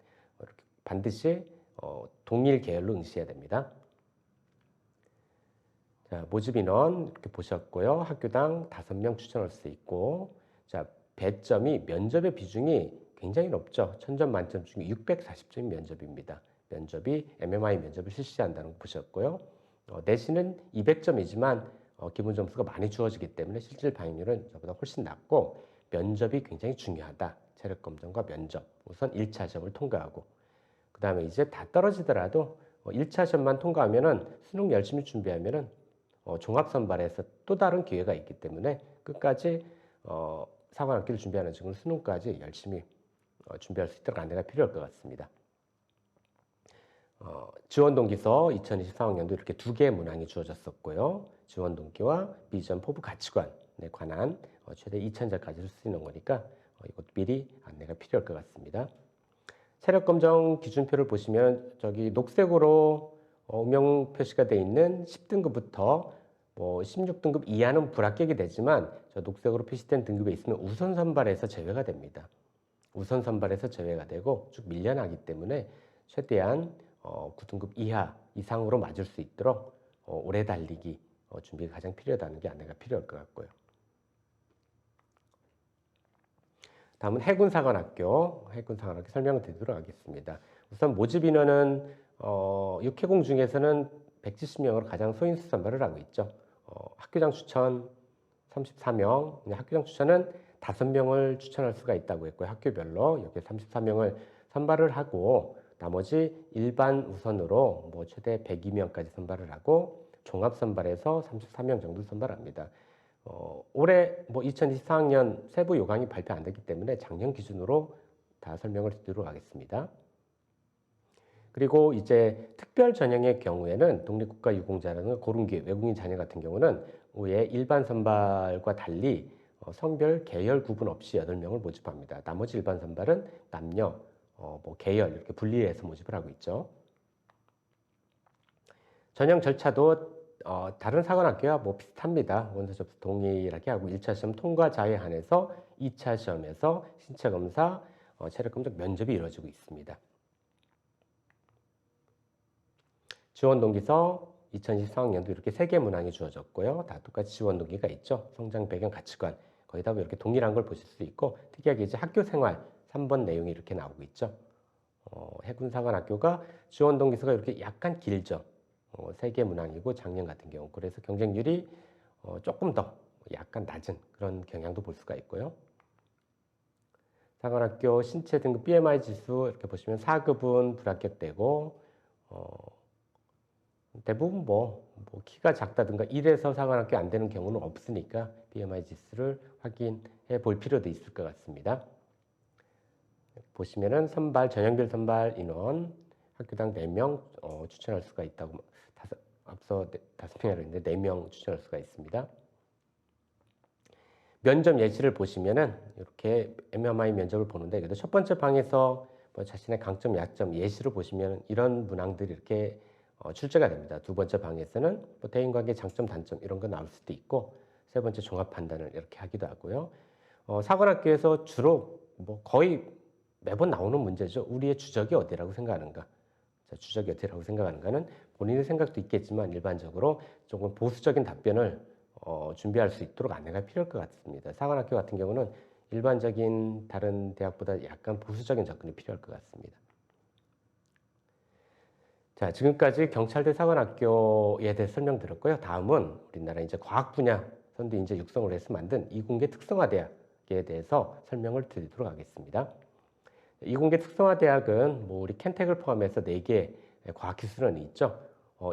반드시 동일 계열로 응시해야 됩니다. 자, 모집 인원 이렇게 보셨고요. 학교당 5명 추천할 수 있고, 자, 배점이 면접의 비중이 굉장히 높죠. 1000점 만점 중에 640점이 면접입니다. 면접이 MMI 면접을 실시한다는 거 보셨고요. 내신은 200점이지만 기본 점수가 많이 주어지기 때문에 실질 방역률은 저보다 훨씬 낮고 면접이 굉장히 중요하다. 체력 검정과 면접. 우선 1차 시험을 통과하고 그 다음에 이제 다 떨어지더라도 1차 시험만 통과하면은 수능 열심히 준비하면은 종합선발에서 또 다른 기회가 있기 때문에 끝까지 사관학교를 준비하는 친구는 수능까지 열심히 준비할 수 있도록 안내가 필요할 것 같습니다. 지원 동기서 2024학년도 이렇게 두 개의 문항이 주어졌었고요. 지원 동기와 비전 포부 가치관에 관한 최대 2,000자까지 쓸 수 있는 거니까 이것도 미리 안내가 필요할 것 같습니다. 체력 검정 기준표를 보시면 저기 녹색으로 음영 표시가 되어 있는 10등급부터 뭐 16등급 이하는 불합격이 되지만 저 녹색으로 표시된 등급에 있으면 우선 선발에서 제외가 됩니다. 우선 선발에서 제외가 되고 쭉 밀려나기 때문에 최대한 9등급 이하 이상으로 맞을 수 있도록 오래 달리기 준비가 가장 필요하다는 게 안내가 필요할 것 같고요. 다음은 해군사관학교 설명을 드리도록 하겠습니다. 우선 모집 인원은 육해공 중에서는 170명으로 가장 소인수 선발을 하고 있죠. 학교장 추천 34명, 학교장 추천은 5명을 추천할 수가 있다고 했고요. 학교별로 여기 34명을 선발을 하고 나머지 일반 우선으로 뭐 최대 102명까지 선발을 하고 종합 선발에서 34명 정도 선발합니다. 올해 뭐 2024학년 세부 요강이 발표 안 됐기 때문에 작년 기준으로 다 설명을 드리도록 하겠습니다. 그리고 이제 특별 전형의 경우에는 독립국가유공자라는 고른기 외국인 자녀 같은 경우는 왜 일반 선발과 달리 성별, 계열 구분 없이 8명을 모집합니다. 나머지 일반 선발은 남녀, 뭐 계열 이렇게 분리해서 모집을 하고 있죠. 전형 절차도 다른 사관학교와 뭐 비슷합니다. 원서 접수 동일하게 하고 1차 시험 통과자에 한해서 2차 시험에서 신체 검사, 체력 검정 면접이 이루어지고 있습니다. 지원 동기서 2024학년도 이렇게 3개 문항이 주어졌고요. 다 똑같이 지원 동기가 있죠. 성장 배경 가치관 거의 다 이렇게 동일한 걸 보실 수 있고 특이하게 이제 학교 생활 3번 내용이 이렇게 나오고 있죠. 해군사관학교가 지원 동기서가 이렇게 약간 길죠. 3개 문항이고 작년 같은 경우 그래서 경쟁률이 조금 더 약간 낮은 그런 경향도 볼 수가 있고요. 사관학교 신체 등급 BMI 지수 이렇게 보시면 4급은 불합격되고 대부분 뭐 키가 작다든가 이래서 사관학교 안 되는 경우는 없으니까 BMI 지수를 확인해 볼 필요도 있을 것 같습니다. 보시면은 전형별 선발 인원 학교당 4명 추천할 수가 있다고 앞서 5명이라고 했는데 4명 추천할 수가 있습니다. 면접 예시를 보시면은 이렇게 MMI 면접을 보는데 그래도 첫 번째 방에서 뭐 자신의 강점, 약점 예시를 보시면 이런 문항들이 이렇게 출제가 됩니다. 두 번째 방에서는 뭐 대인관계 장점, 단점 이런 거 나올 수도 있고 세 번째 종합 판단을 이렇게 하기도 하고요. 사관학교에서 주로 뭐 거의 매번 나오는 문제죠. 우리의 주적이 어디라고 생각하는가? 자, 주적이 어디라고 생각하는가는 본인의 생각도 있겠지만 일반적으로 조금 보수적인 답변을 준비할 수 있도록 안내가 필요할 것 같습니다. 사관학교 같은 경우는 일반적인 다른 대학보다 약간 보수적인 접근이 필요할 것 같습니다. 자, 지금까지 경찰대 사관학교에 대해 설명드렸고요. 다음은 우리나라 이제 과학 분야 선두 인재 육성을 해서 만든 이공계 특성화대학에 대해서 설명을 드리도록 하겠습니다. 이공계 특성화대학은 뭐 우리 켄텍을 포함해서 4개 과학기술원이 있죠.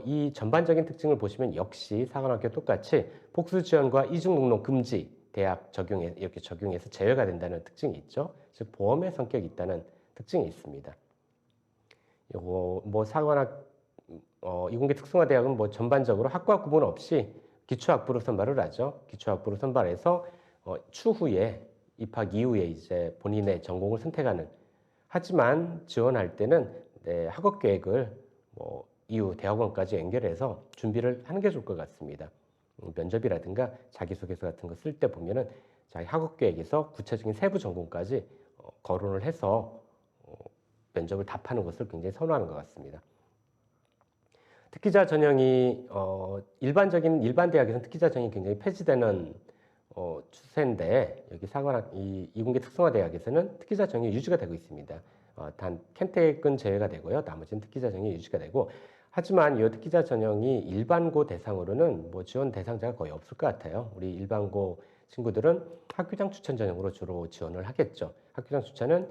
이 전반적인 특징을 보시면 역시 사관학교 똑같이 복수 지원과 이중 등록 금지 대학 이렇게 적용해서 제외가 된다는 특징이 있죠. 즉 보험의 성격이 있다는 특징이 있습니다. 요거 뭐 이공계 특성화대학은 뭐 전반적으로 학과 구분 없이 기초학부로 선발을 하죠. 기초학부로 선발해서 추후에 입학 이후에 이제 본인의 전공을 선택하는. 하지만 지원할 때는 학업 계획을 뭐 이후 대학원까지 연결해서 준비를 하는 게 좋을 것 같습니다. 면접이라든가 자기소개서 같은 거 쓸 때 보면은 자기 학업 계획에서 구체적인 세부 전공까지 거론을 해서 면접을 답하는 것을 굉장히 선호하는 것 같습니다. 특기자 전형이 일반 대학에서는 특기자 전형이 굉장히 폐지되는 추세인데 여기 이공계 특성화 대학에서는 특기자 전형이 유지가 되고 있습니다. 단 켄텍은 제외가 되고요. 나머지는 특기자 전형이 유지가 되고 하지만 이 특기자 전형이 일반고 대상으로는 뭐 지원 대상자가 거의 없을 것 같아요. 우리 일반고 친구들은 학교장 추천 전형으로 주로 지원을 하겠죠. 학교장 추천은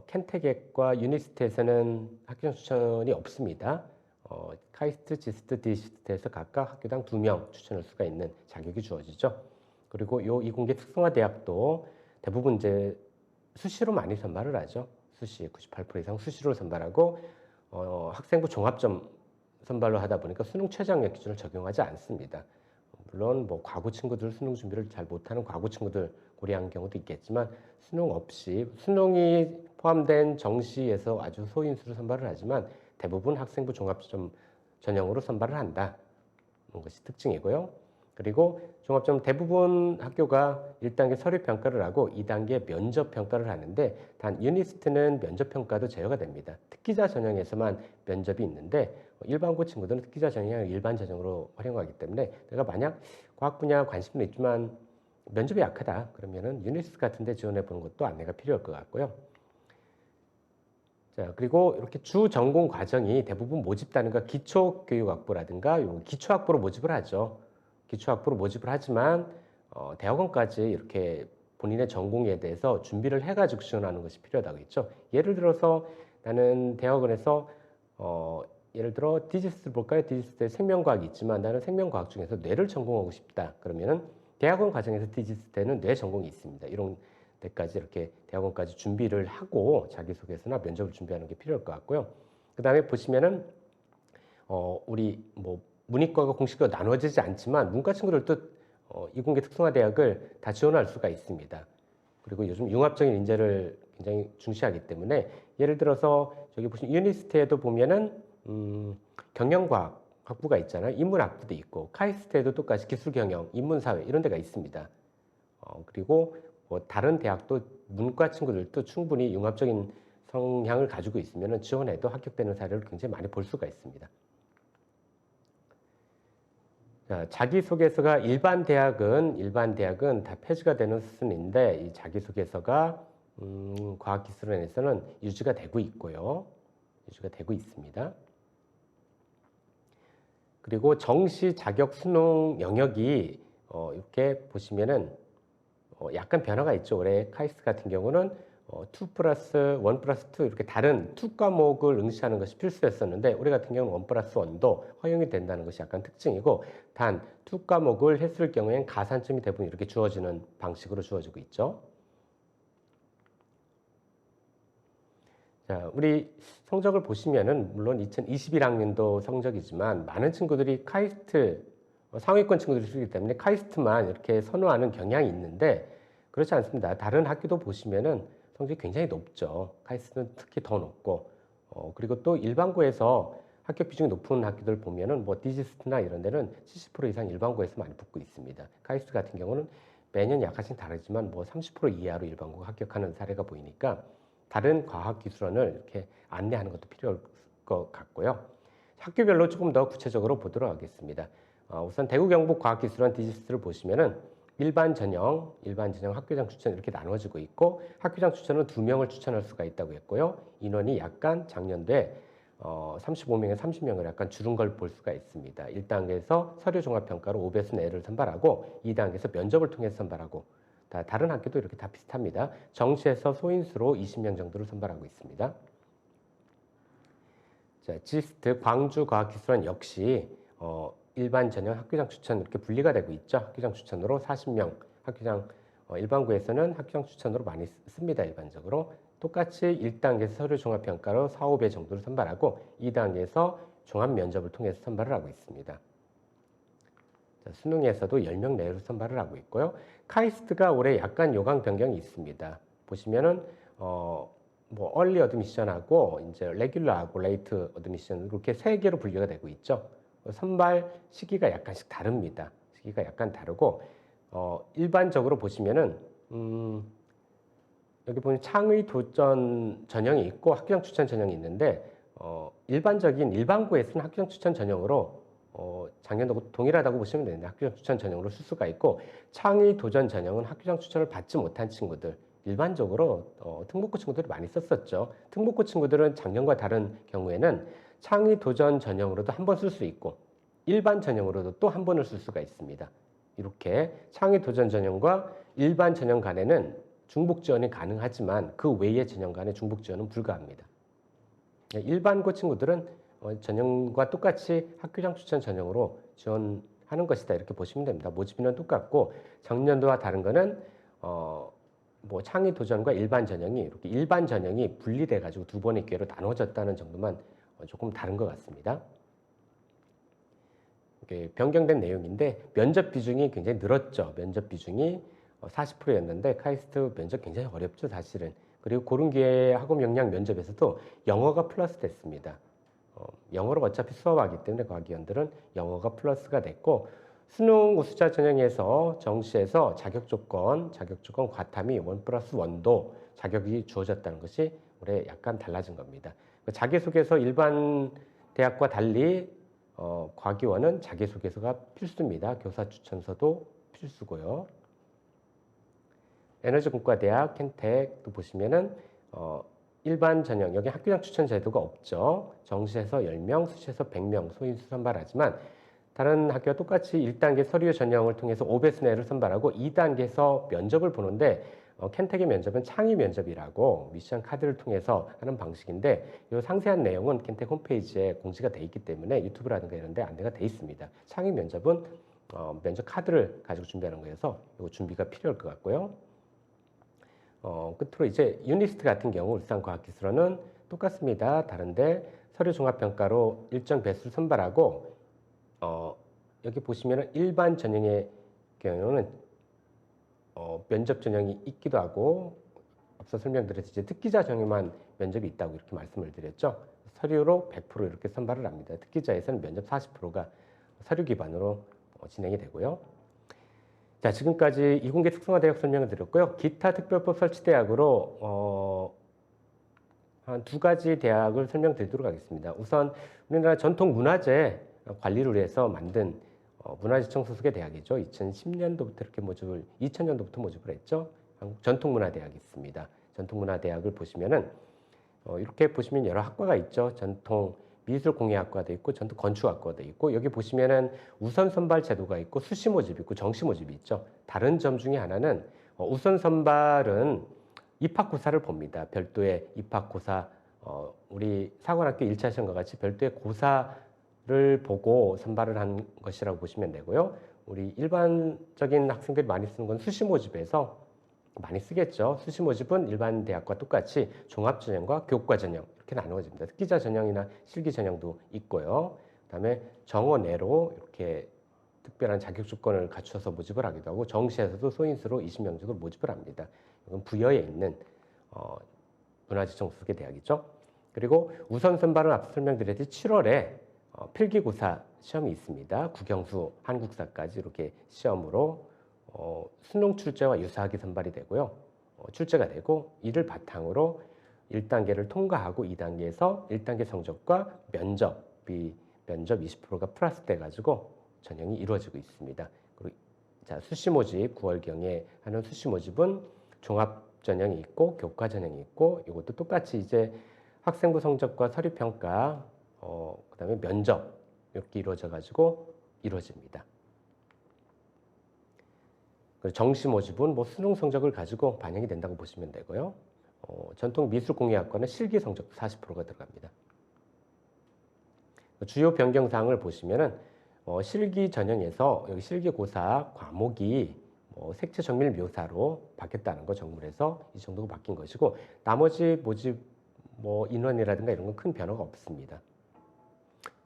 켄텍과 유니스트에서는 학교장 추천이 없습니다. 카이스트, 지스트, 디시스트에서 각각 학교당 2명 추천할 수가 있는 자격이 주어지죠. 그리고 요 이공계 특성화 대학도 대부분 이제 수시로 많이 선발을 하죠. 수시 98% 이상 수시로 선발하고 학생부 종합점 선발로 하다 보니까 수능 최저학력 기준을 적용하지 않습니다. 물론 뭐 과고 친구들 수능 준비를 잘 못하는 과고 친구들 고려한 경우도 있겠지만 수능 없이 수능이 포함된 정시에서 아주 소인수로 선발을 하지만 대부분 학생부 종합점 전형으로 선발을 한다. 것이 특징이고요. 그리고 종합점 대부분 학교가 1단계 서류 평가를 하고 2단계 면접 평가를 하는데 단 유니스트는 면접 평가도 제어가 됩니다. 특기자 전형에서만 면접이 있는데 일반고 친구들은 특기자 전형을 일반 전형으로 활용하기 때문에 내가 만약 과학 분야 관심도 있지만 면접이 약하다 그러면은 유니스트 같은 데 지원해 보는 것도 안내가 필요할 것 같고요. 자, 그리고 이렇게 주 전공 과정이 대부분 모집단과 기초교육학부라든가 기초학부로 모집을 하죠. 기초학부로 모집을 하지만 대학원까지 이렇게 본인의 전공에 대해서 준비를 해가지고 지원하는 것이 필요하다고 했죠. 예를 들어서 나는 대학원에서 예를 들어 디지스트를 볼까요? 디지스트에 생명과학이 있지만 나는 생명과학 중에서 뇌를 전공하고 싶다. 그러면은 대학원 과정에서 디지스트에는 뇌 전공이 있습니다. 이런 때까지 이렇게 대학원까지 준비를 하고 자기소개서나 면접을 준비하는 게 필요할 것 같고요. 그 다음에 보시면은 우리 뭐 문이과가 공식으로 나눠지지 않지만 문과 친구들도 이공계 특성화 대학을 다 지원할 수가 있습니다. 그리고 요즘 융합적인 인재를 굉장히 중시하기 때문에 예를 들어서 저기 보시면 유니스트에도 보면은 경영과학 학부가 있잖아요. 인문학부도 있고 카이스트에도 똑같이 기술경영, 인문사회 이런 데가 있습니다. 그리고 뭐 다른 대학도 문과 친구들도 충분히 융합적인 성향을 가지고 있으면 지원해도 합격되는 사례를 굉장히 많이 볼 수가 있습니다. 자, 자기소개서가 일반 대학은 다 폐지가 되는 수준인데 이 자기소개서가 과학기술원에서는 유지가 되고 있고요. 유지가 되고 있습니다. 그리고 정시 자격 수능 영역이 이렇게 보시면은 약간 변화가 있죠. 올해 카이스트 같은 경우는 2 플러스 1 플러스 2 이렇게 다른 2 과목을 응시하는 것이 필수였었는데 올해 같은 경우는 1 플러스 1도 허용이 된다는 것이 약간 특징이고 단 2 과목을 했을 경우엔 가산점이 대부분 이렇게 주어지는 방식으로 주어지고 있죠. 자, 우리 성적을 보시면은 물론 2021학년도 성적이지만 많은 친구들이 카이스트 상위권 친구들이 쓰기 때문에 카이스트만 이렇게 선호하는 경향이 있는데 그렇지 않습니다. 다른 학교도 보시면은 성적이 굉장히 높죠. 카이스트는 특히 더 높고 그리고 또 일반고에서 합격 비중이 높은 학교들 보면은 뭐 디지스트나 이런 데는 70% 이상 일반고에서 많이 붙고 있습니다. 카이스트 같은 경우는 매년 약간씩 다르지만 뭐 30% 이하로 일반고가 합격하는 사례가 보이니까 다른 과학기술원을 이렇게 안내하는 것도 필요할 것 같고요. 학교별로 조금 더 구체적으로 보도록 하겠습니다. 우선 대구경북과학기술원 디지스트를 보시면은 일반 전형 학교장 추천 이렇게 나눠지고 있고 학교장 추천은 2명을 추천할 수가 있다고 했고요. 인원이 약간 작년도에 35명에 30명을 약간 줄은 걸 볼 수가 있습니다. 1단계에서 서류 종합평가로 5배수 내를 선발하고 2단계에서 면접을 통해서 선발하고 다른 학교도 이렇게 다 비슷합니다. 정시에서 소인수로 20명 정도를 선발하고 있습니다. 자, 지스트 광주과학기술원 역시 일반 전형 학교장 추천 이렇게 분리가 되고 있죠. 학교장 추천으로 40명, 학교장 일반고에서는 학교장 추천으로 많이 씁니다. 일반적으로 똑같이 1단계에서 서류 종합평가로 4, 5배 정도를 선발하고 2단계에서 종합 면접을 통해서 선발을 하고 있습니다. 자, 수능에서도 10명 내로 선발을 하고 있고요. 카이스트가 올해 약간 요강 변경이 있습니다. 보시면은 뭐 얼리 어드미션하고 이제 레귤러하고 레이트 어드미션 이렇게 세 개로 분류가 되고 있죠. 선발 시기가 약간씩 다릅니다. 시기가 약간 다르고 일반적으로 보시면은 여기 보면 창의 도전 전형이 있고 학교장 추천 전형이 있는데 일반적인 일반고에서는 학교장 추천 전형으로 작년도 동일하다고 보시면 되는데 학교장 추천 전형으로 쓸 수가 있고, 창의 도전 전형은 학교장 추천을 받지 못한 친구들, 일반적으로 특목고 친구들이 많이 썼었죠. 특목고 친구들은 작년과 다른 경우에는 창의 도전 전형으로도 한 번 쓸 수 있고 일반 전형으로도 또 한 번을 쓸 수가 있습니다. 이렇게 창의 도전 전형과 일반 전형 간에는 중복 지원이 가능하지만 그 외의 전형 간의 중복 지원은 불가합니다. 일반고 친구들은 전형과 똑같이 학교장 추천 전형으로 지원하는 것이다, 이렇게 보시면 됩니다. 모집인은 똑같고 작년도와 다른 거는 뭐 창의 도전과 일반 전형이 이렇게 일반 전형이 분리돼 가지고 두 번의 기회로 나눠졌다는 정도만 조금 다른 것 같습니다. 이게 변경된 내용인데 면접 비중이 굉장히 늘었죠. 면접 비중이 40%였는데 카이스트 면접 굉장히 어렵죠, 사실은. 그리고 고른 기회 학업 역량 면접에서도 영어가 플러스 됐습니다. 영어로 어차피 수업하기 때문에 과기원들은 영어가 플러스가 됐고, 수능 우수자 전형에서 정시에서 자격 조건 과탐이 1+1도 자격이 주어졌다는 것이 올해 약간 달라진 겁니다. 자기소개서 일반 대학과 달리 과기원은 자기소개서가 필수입니다. 교사 추천서도 필수고요. 에너지공과대학, 켄텍도 보시면은 일반 전형, 여기 학교장 추천 제도가 없죠. 정시에서 10명, 수시에서 100명 소인수 선발하지만 다른 학교와 똑같이 1단계 서류 전형을 통해서 5배수 내를 선발하고 2단계에서 면접을 보는데 켄텍의 면접은 창의 면접이라고 미션 카드를 통해서 하는 방식인데, 이 상세한 내용은 켄텍 홈페이지에 공지가 돼 있기 때문에 유튜브라든가 이런 데 안내가 돼 있습니다. 창의 면접은 면접 카드를 가지고 준비하는 거여서 이 준비가 필요할 것 같고요. 끝으로 이제 유니스트 같은 경우 울산과학기술원은 똑같습니다. 다른데 서류 종합평가로 일정 배수를 선발하고 여기 보시면 일반 전형의 경우는 면접 전형이 있기도 하고, 앞서 설명드렸듯이 이제 특기자 전형만 면접이 있다고 이렇게 말씀을 드렸죠. 서류로 100% 이렇게 선발을 합니다. 특기자에서는 면접 40%가 서류 기반으로 진행이 되고요. 자, 지금까지 이공계 특성화 대학 설명을 드렸고요. 기타 특별법 설치대학으로 한 두 가지 대학을 설명드리도록 하겠습니다. 우선 우리나라 전통문화재 관리를 위해서 만든 문화재청 소속의 대학이죠. 2010년도부터 이렇게 2000년도부터 모집을 했죠. 한국 전통문화대학이 있습니다. 전통문화대학을 보시면은 이렇게 보시면 여러 학과가 있죠. 전통 미술공예학과도 있고 전통 건축학과도 있고, 여기 보시면은 우선 선발 제도가 있고 수시 모집이 있고 정시 모집이 있죠. 다른 점 중에 하나는 우선 선발은 입학고사를 봅니다. 별도의 입학고사, 우리 사관학교 1차 시험과 같이 별도의 고사를 보고 선발을 한 것이라고 보시면 되고요. 우리 일반적인 학생들이 많이 쓰는 건 수시 모집에서 많이 쓰겠죠. 수시 모집은 일반 대학과 똑같이 종합 전형과 교과 전형 이렇게 나누어집니다. 특기자 전형이나 실기 전형도 있고요. 그다음에 정원 내로 이렇게 특별한 자격 조건을 갖춰서 모집을 하기도 하고, 정시에서도 소인수로 20명 정도 모집을 합니다. 이건 부여에 있는 문화재청 소속의 대학이죠. 그리고 우선 선발은 앞서 설명드렸듯이 7월에 필기고사 시험이 있습니다. 국영수, 한국사까지 이렇게 시험으로 수능 출제와 유사하게 선발이 되고요. 출제가 되고 이를 바탕으로 1단계를 통과하고 2단계에서 1단계 성적과 면접이 면접 20%가 플러스 돼가지고 전형이 이루어지고 있습니다. 그리고 자, 수시 모집 9월경에 하는 수시 모집은 종합 전형이 있고 교과 전형이 있고, 이것도 똑같이 이제 학생부 성적과 서류 평가, 그다음에 면접 이렇게 이루어져 이루어집니다. 정시 모집은 뭐 수능 성적을 가지고 반영이 된다고 보시면 되고요. 전통 미술공예학과는 실기 성적 40%가 들어갑니다. 주요 변경 사항을 보시면은 실기 전형에서 여기 실기고사 과목이 색채 정밀 묘사로 바뀌었다는 거, 정물에서 이 정도가 바뀐 것이고, 나머지 모집 인원이라든가 이런 건 큰 변화가 없습니다.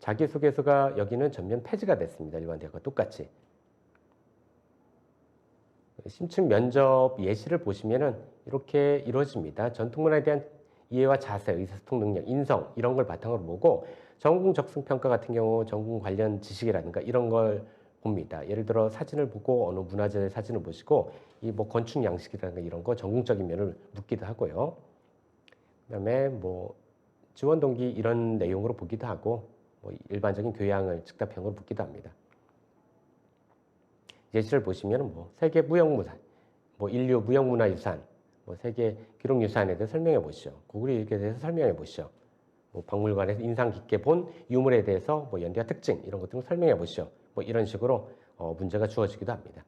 자기소개서가 여기는 전면 폐지가 됐습니다. 일반 대학과 똑같이. 심층 면접 예시를 보시면은 이렇게 이루어집니다. 전통문화에 대한 이해와 자세, 의사소통 능력, 인성 이런 걸 바탕으로 보고, 전공 적성 평가 같은 경우 전공 관련 지식이라든가 이런 걸 봅니다. 예를 들어 사진을 보고 어느 문화재 사진을 보시고 이 건축 양식이라든가 이런 거 전공적인 면을 묻기도 하고요. 그다음에 지원 동기 이런 내용으로 보기도 하고, 뭐 일반적인 교양을 즉답형으로 묻기도 합니다. 예시를 보시면 뭐 세계 무형문화, 뭐 인류 무형문화유산, 뭐 세계 기록유산에 대해 설명해 보시죠. 고구려 일기에 대해서 설명해 보시죠. 뭐 박물관에서 인상 깊게 본 유물에 대해서 뭐 연대와 특징 이런 것들을 설명해 보시죠. 뭐 이런 식으로 문제가 주어지기도 합니다.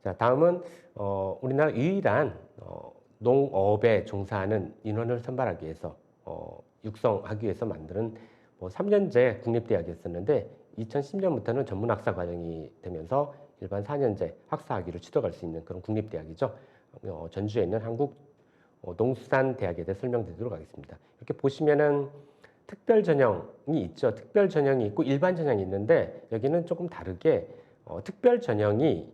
자, 다음은 우리나라 유일한 농업에 종사하는 인원을 선발하기 위해서 육성하기 위해서 만드는 뭐 3년제 국립대학이었었는데 2010년부터는 전문학사 과정이 되면서 일반 4년제 학사학위를 취득할 수 있는 그런 국립대학이죠. 전주에 있는 한국 농수산대학에 대해 설명드리도록 하겠습니다. 이렇게 보시면은 특별 전형이 있죠. 특별 전형이 있고 일반 전형이 있는데 여기는 조금 다르게 특별 전형이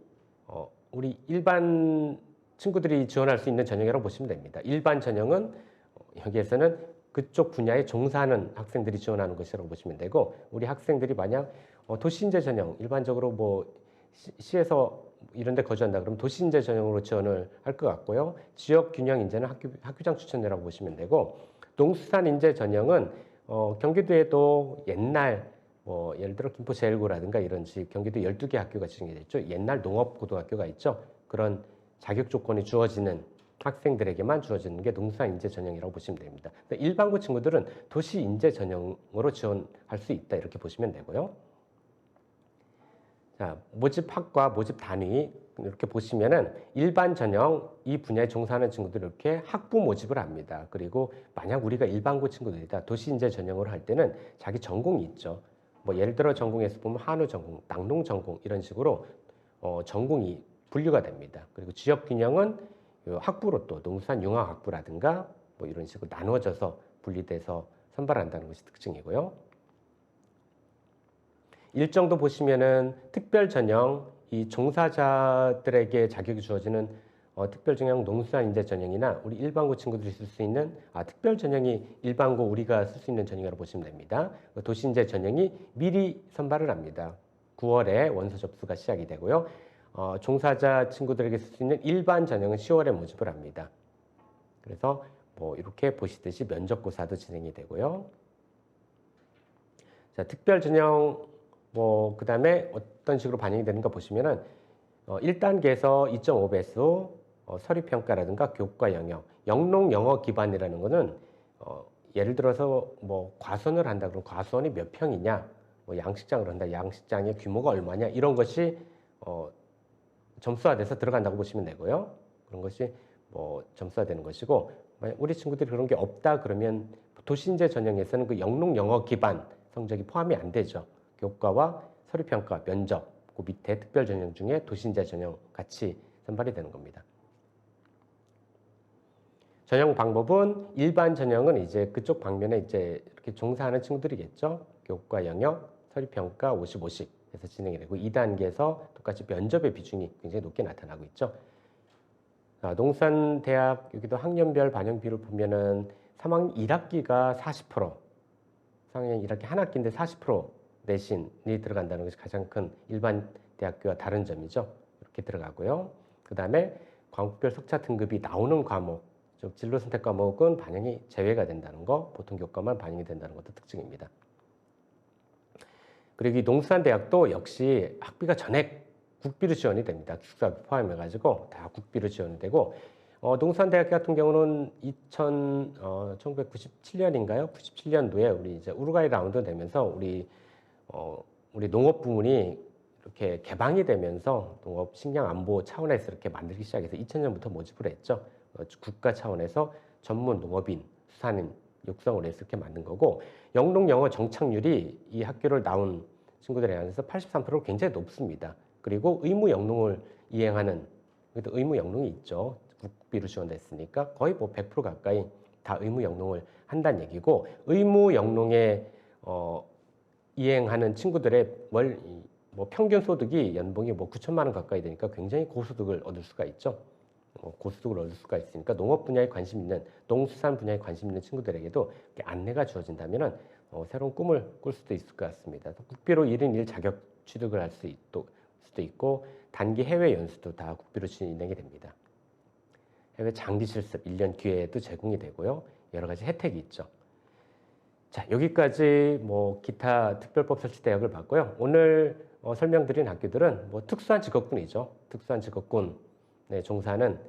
우리 일반 친구들이 지원할 수 있는 전형이라고 보시면 됩니다. 일반 전형은 여기에서는 그쪽 분야에 종사하는 학생들이 지원하는 것이라고 보시면 되고 우리 학생들이 만약 도시인재 전형 일반적으로 뭐 시에서 이런 데 거주한다 그러면 도시인재 전형으로 지원을 할 것 같고요. 지역균형인재는 학교장 추천이라고 보시면 되고 농수산인재 전형은 경기도에도 옛날 뭐 예를 들어 김포 제1고라든가 이런 경기도 12개 학교가 지정이 되어 있죠. 옛날 농업고등학교가 있죠. 그런 자격 조건이 주어지는 학생들에게만 주어지는 게 농수산인재 전형이라고 보시면 됩니다. 일반고 친구들은 도시인재 전형으로 지원할 수 있다 이렇게 보시면 되고요. 자, 모집학과 모집 단위 이렇게 보시면은 일반 전형 이 분야에 종사하는 친구들 이렇게 학부 모집을 합니다. 그리고 만약 우리가 일반고 친구들이다 도시인재 전형으로 할 때는 자기 전공이 있죠. 뭐 예를 들어 전공에서 보면 한우 전공, 낙농 전공 이런 식으로 전공이 분류가 됩니다. 그리고 지역 균형은 학부로 또 농수산 융합학부라든가 뭐 이런 식으로 나누어져서 분리돼서 선발한다는 것이 특징이고요. 일정도 보시면은 특별 전형 이 종사자들에게 자격이 주어지는 특별 전형 농수산인재 전형이나 우리 일반고 친구들이 쓸 수 있는 특별 전형이 일반고 우리가 쓸 수 있는 전형이라고 보시면 됩니다. 도시인재 전형이 미리 선발을 합니다. 9월에 원서 접수가 시작이 되고요. 종사자 친구들에게 쓸 수 있는 일반 전형은 10월에 모집을 합니다. 그래서 뭐 이렇게 보시듯이 면접고사도 진행이 되고요. 자, 특별 전형 뭐 그다음에 어떤 식으로 반영이 되는가 보시면은 1단계에서 2.5배수 서류평가라든가 교과 영역, 영농 영어 기반이라는 거는 예를 들어서 뭐 과수원을 한다 그러면 과수원이 몇 평이냐, 뭐 양식장을 한다, 양식장의 규모가 얼마냐 이런 것이 점수화돼서 들어간다고 보시면 되고요. 그런 것이 뭐 점수화되는 것이고 만약 우리 친구들이 그런 게 없다 그러면 도시인재 전형에서는 그 영농 영어 기반 성적이 포함이 안 되죠. 교과와 서류평가, 면접, 그 밑에 특별 전형 중에 도시인재 전형 같이 선발이 되는 겁니다. 전형 방법은 일반 전형은 이제 그쪽 방면에 이제 이렇게 종사하는 친구들이겠죠. 교과 영역, 서류평가 50, 50 해서 진행이 되고 2단계에서 똑같이 면접의 비중이 굉장히 높게 나타나고 있죠. 농수산대학 여기도 학년별 반영비를 보면은 3학년 1학기가 40%, 3학년 1학기 한 학기인데 40% 내신이 들어간다는 것이 가장 큰 일반 대학교와 다른 점이죠. 이렇게 들어가고요. 그 다음에 과목별 석차 등급이 나오는 과목, 즉 진로 선택 과목은 반영이 제외가 된다는 거, 보통 교과만 반영이 된다는 것도 특징입니다. 그리고 이 농수산대학도 역시 학비가 전액 국비로 지원이 됩니다. 기숙사비 포함해가지고 다 국비로 지원이 되고 농수산대학 같은 경우는 1997년인가요? 97년도에 우리 이제 우루과이 라운드 되면서 우리 농업 부문이 이렇게 개방이 되면서 농업 식량 안보 차원에서 이렇게 만들기 시작해서 2000년부터 모집을 했죠. 국가 차원에서 전문 농업인, 수산인 육성을 해서 이렇게 만든 거고 영농 영어 정착률이 이 학교를 나온 친구들에 한해서 83%로 굉장히 높습니다. 그리고 의무 영농을 이행하는 그래도 의무 영농이 있죠. 국비로 지원됐으니까 거의 뭐 100% 가까이 다 의무 영농을 한다는 얘기고 의무 영농에 이행하는 친구들의 뭐 평균 소득이 연봉이 뭐 9천만 원 가까이 되니까 굉장히 고소득을 얻을 수가 있죠. 고소득을 얻을 수가 있으니까 농업 분야에 관심 있는 농수산 분야에 관심 있는 친구들에게도 안내가 주어진다면은 새로운 꿈을 꿀 수도 있을 것 같습니다. 국비로 1인 1 자격 취득을 할 수도 있고 단기 해외 연수도 다 국비로 진행이 됩니다. 해외 장기 실습 1년 기회도 제공이 되고요. 여러 가지 혜택이 있죠. 자, 여기까지 뭐 기타 특별법 설치 대학을 봤고요. 오늘 설명드린 학교들은 뭐 특수한 직업군이죠. 특수한 직업군에 종사하는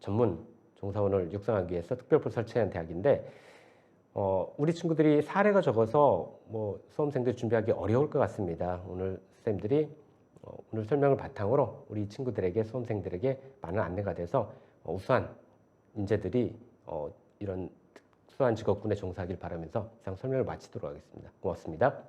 전문 종사원을 육성하기 위해서 특별법 설치한 대학인데 우리 친구들이 사례가 적어서 뭐 수험생들 준비하기 어려울 것 같습니다. 오늘 선생님들이 오늘 설명을 바탕으로 우리 친구들에게 수험생들에게 많은 안내가 돼서 우수한 인재들이 이런 특수한 직업군에 종사하길 바라면서 이상 설명을 마치도록 하겠습니다. 고맙습니다.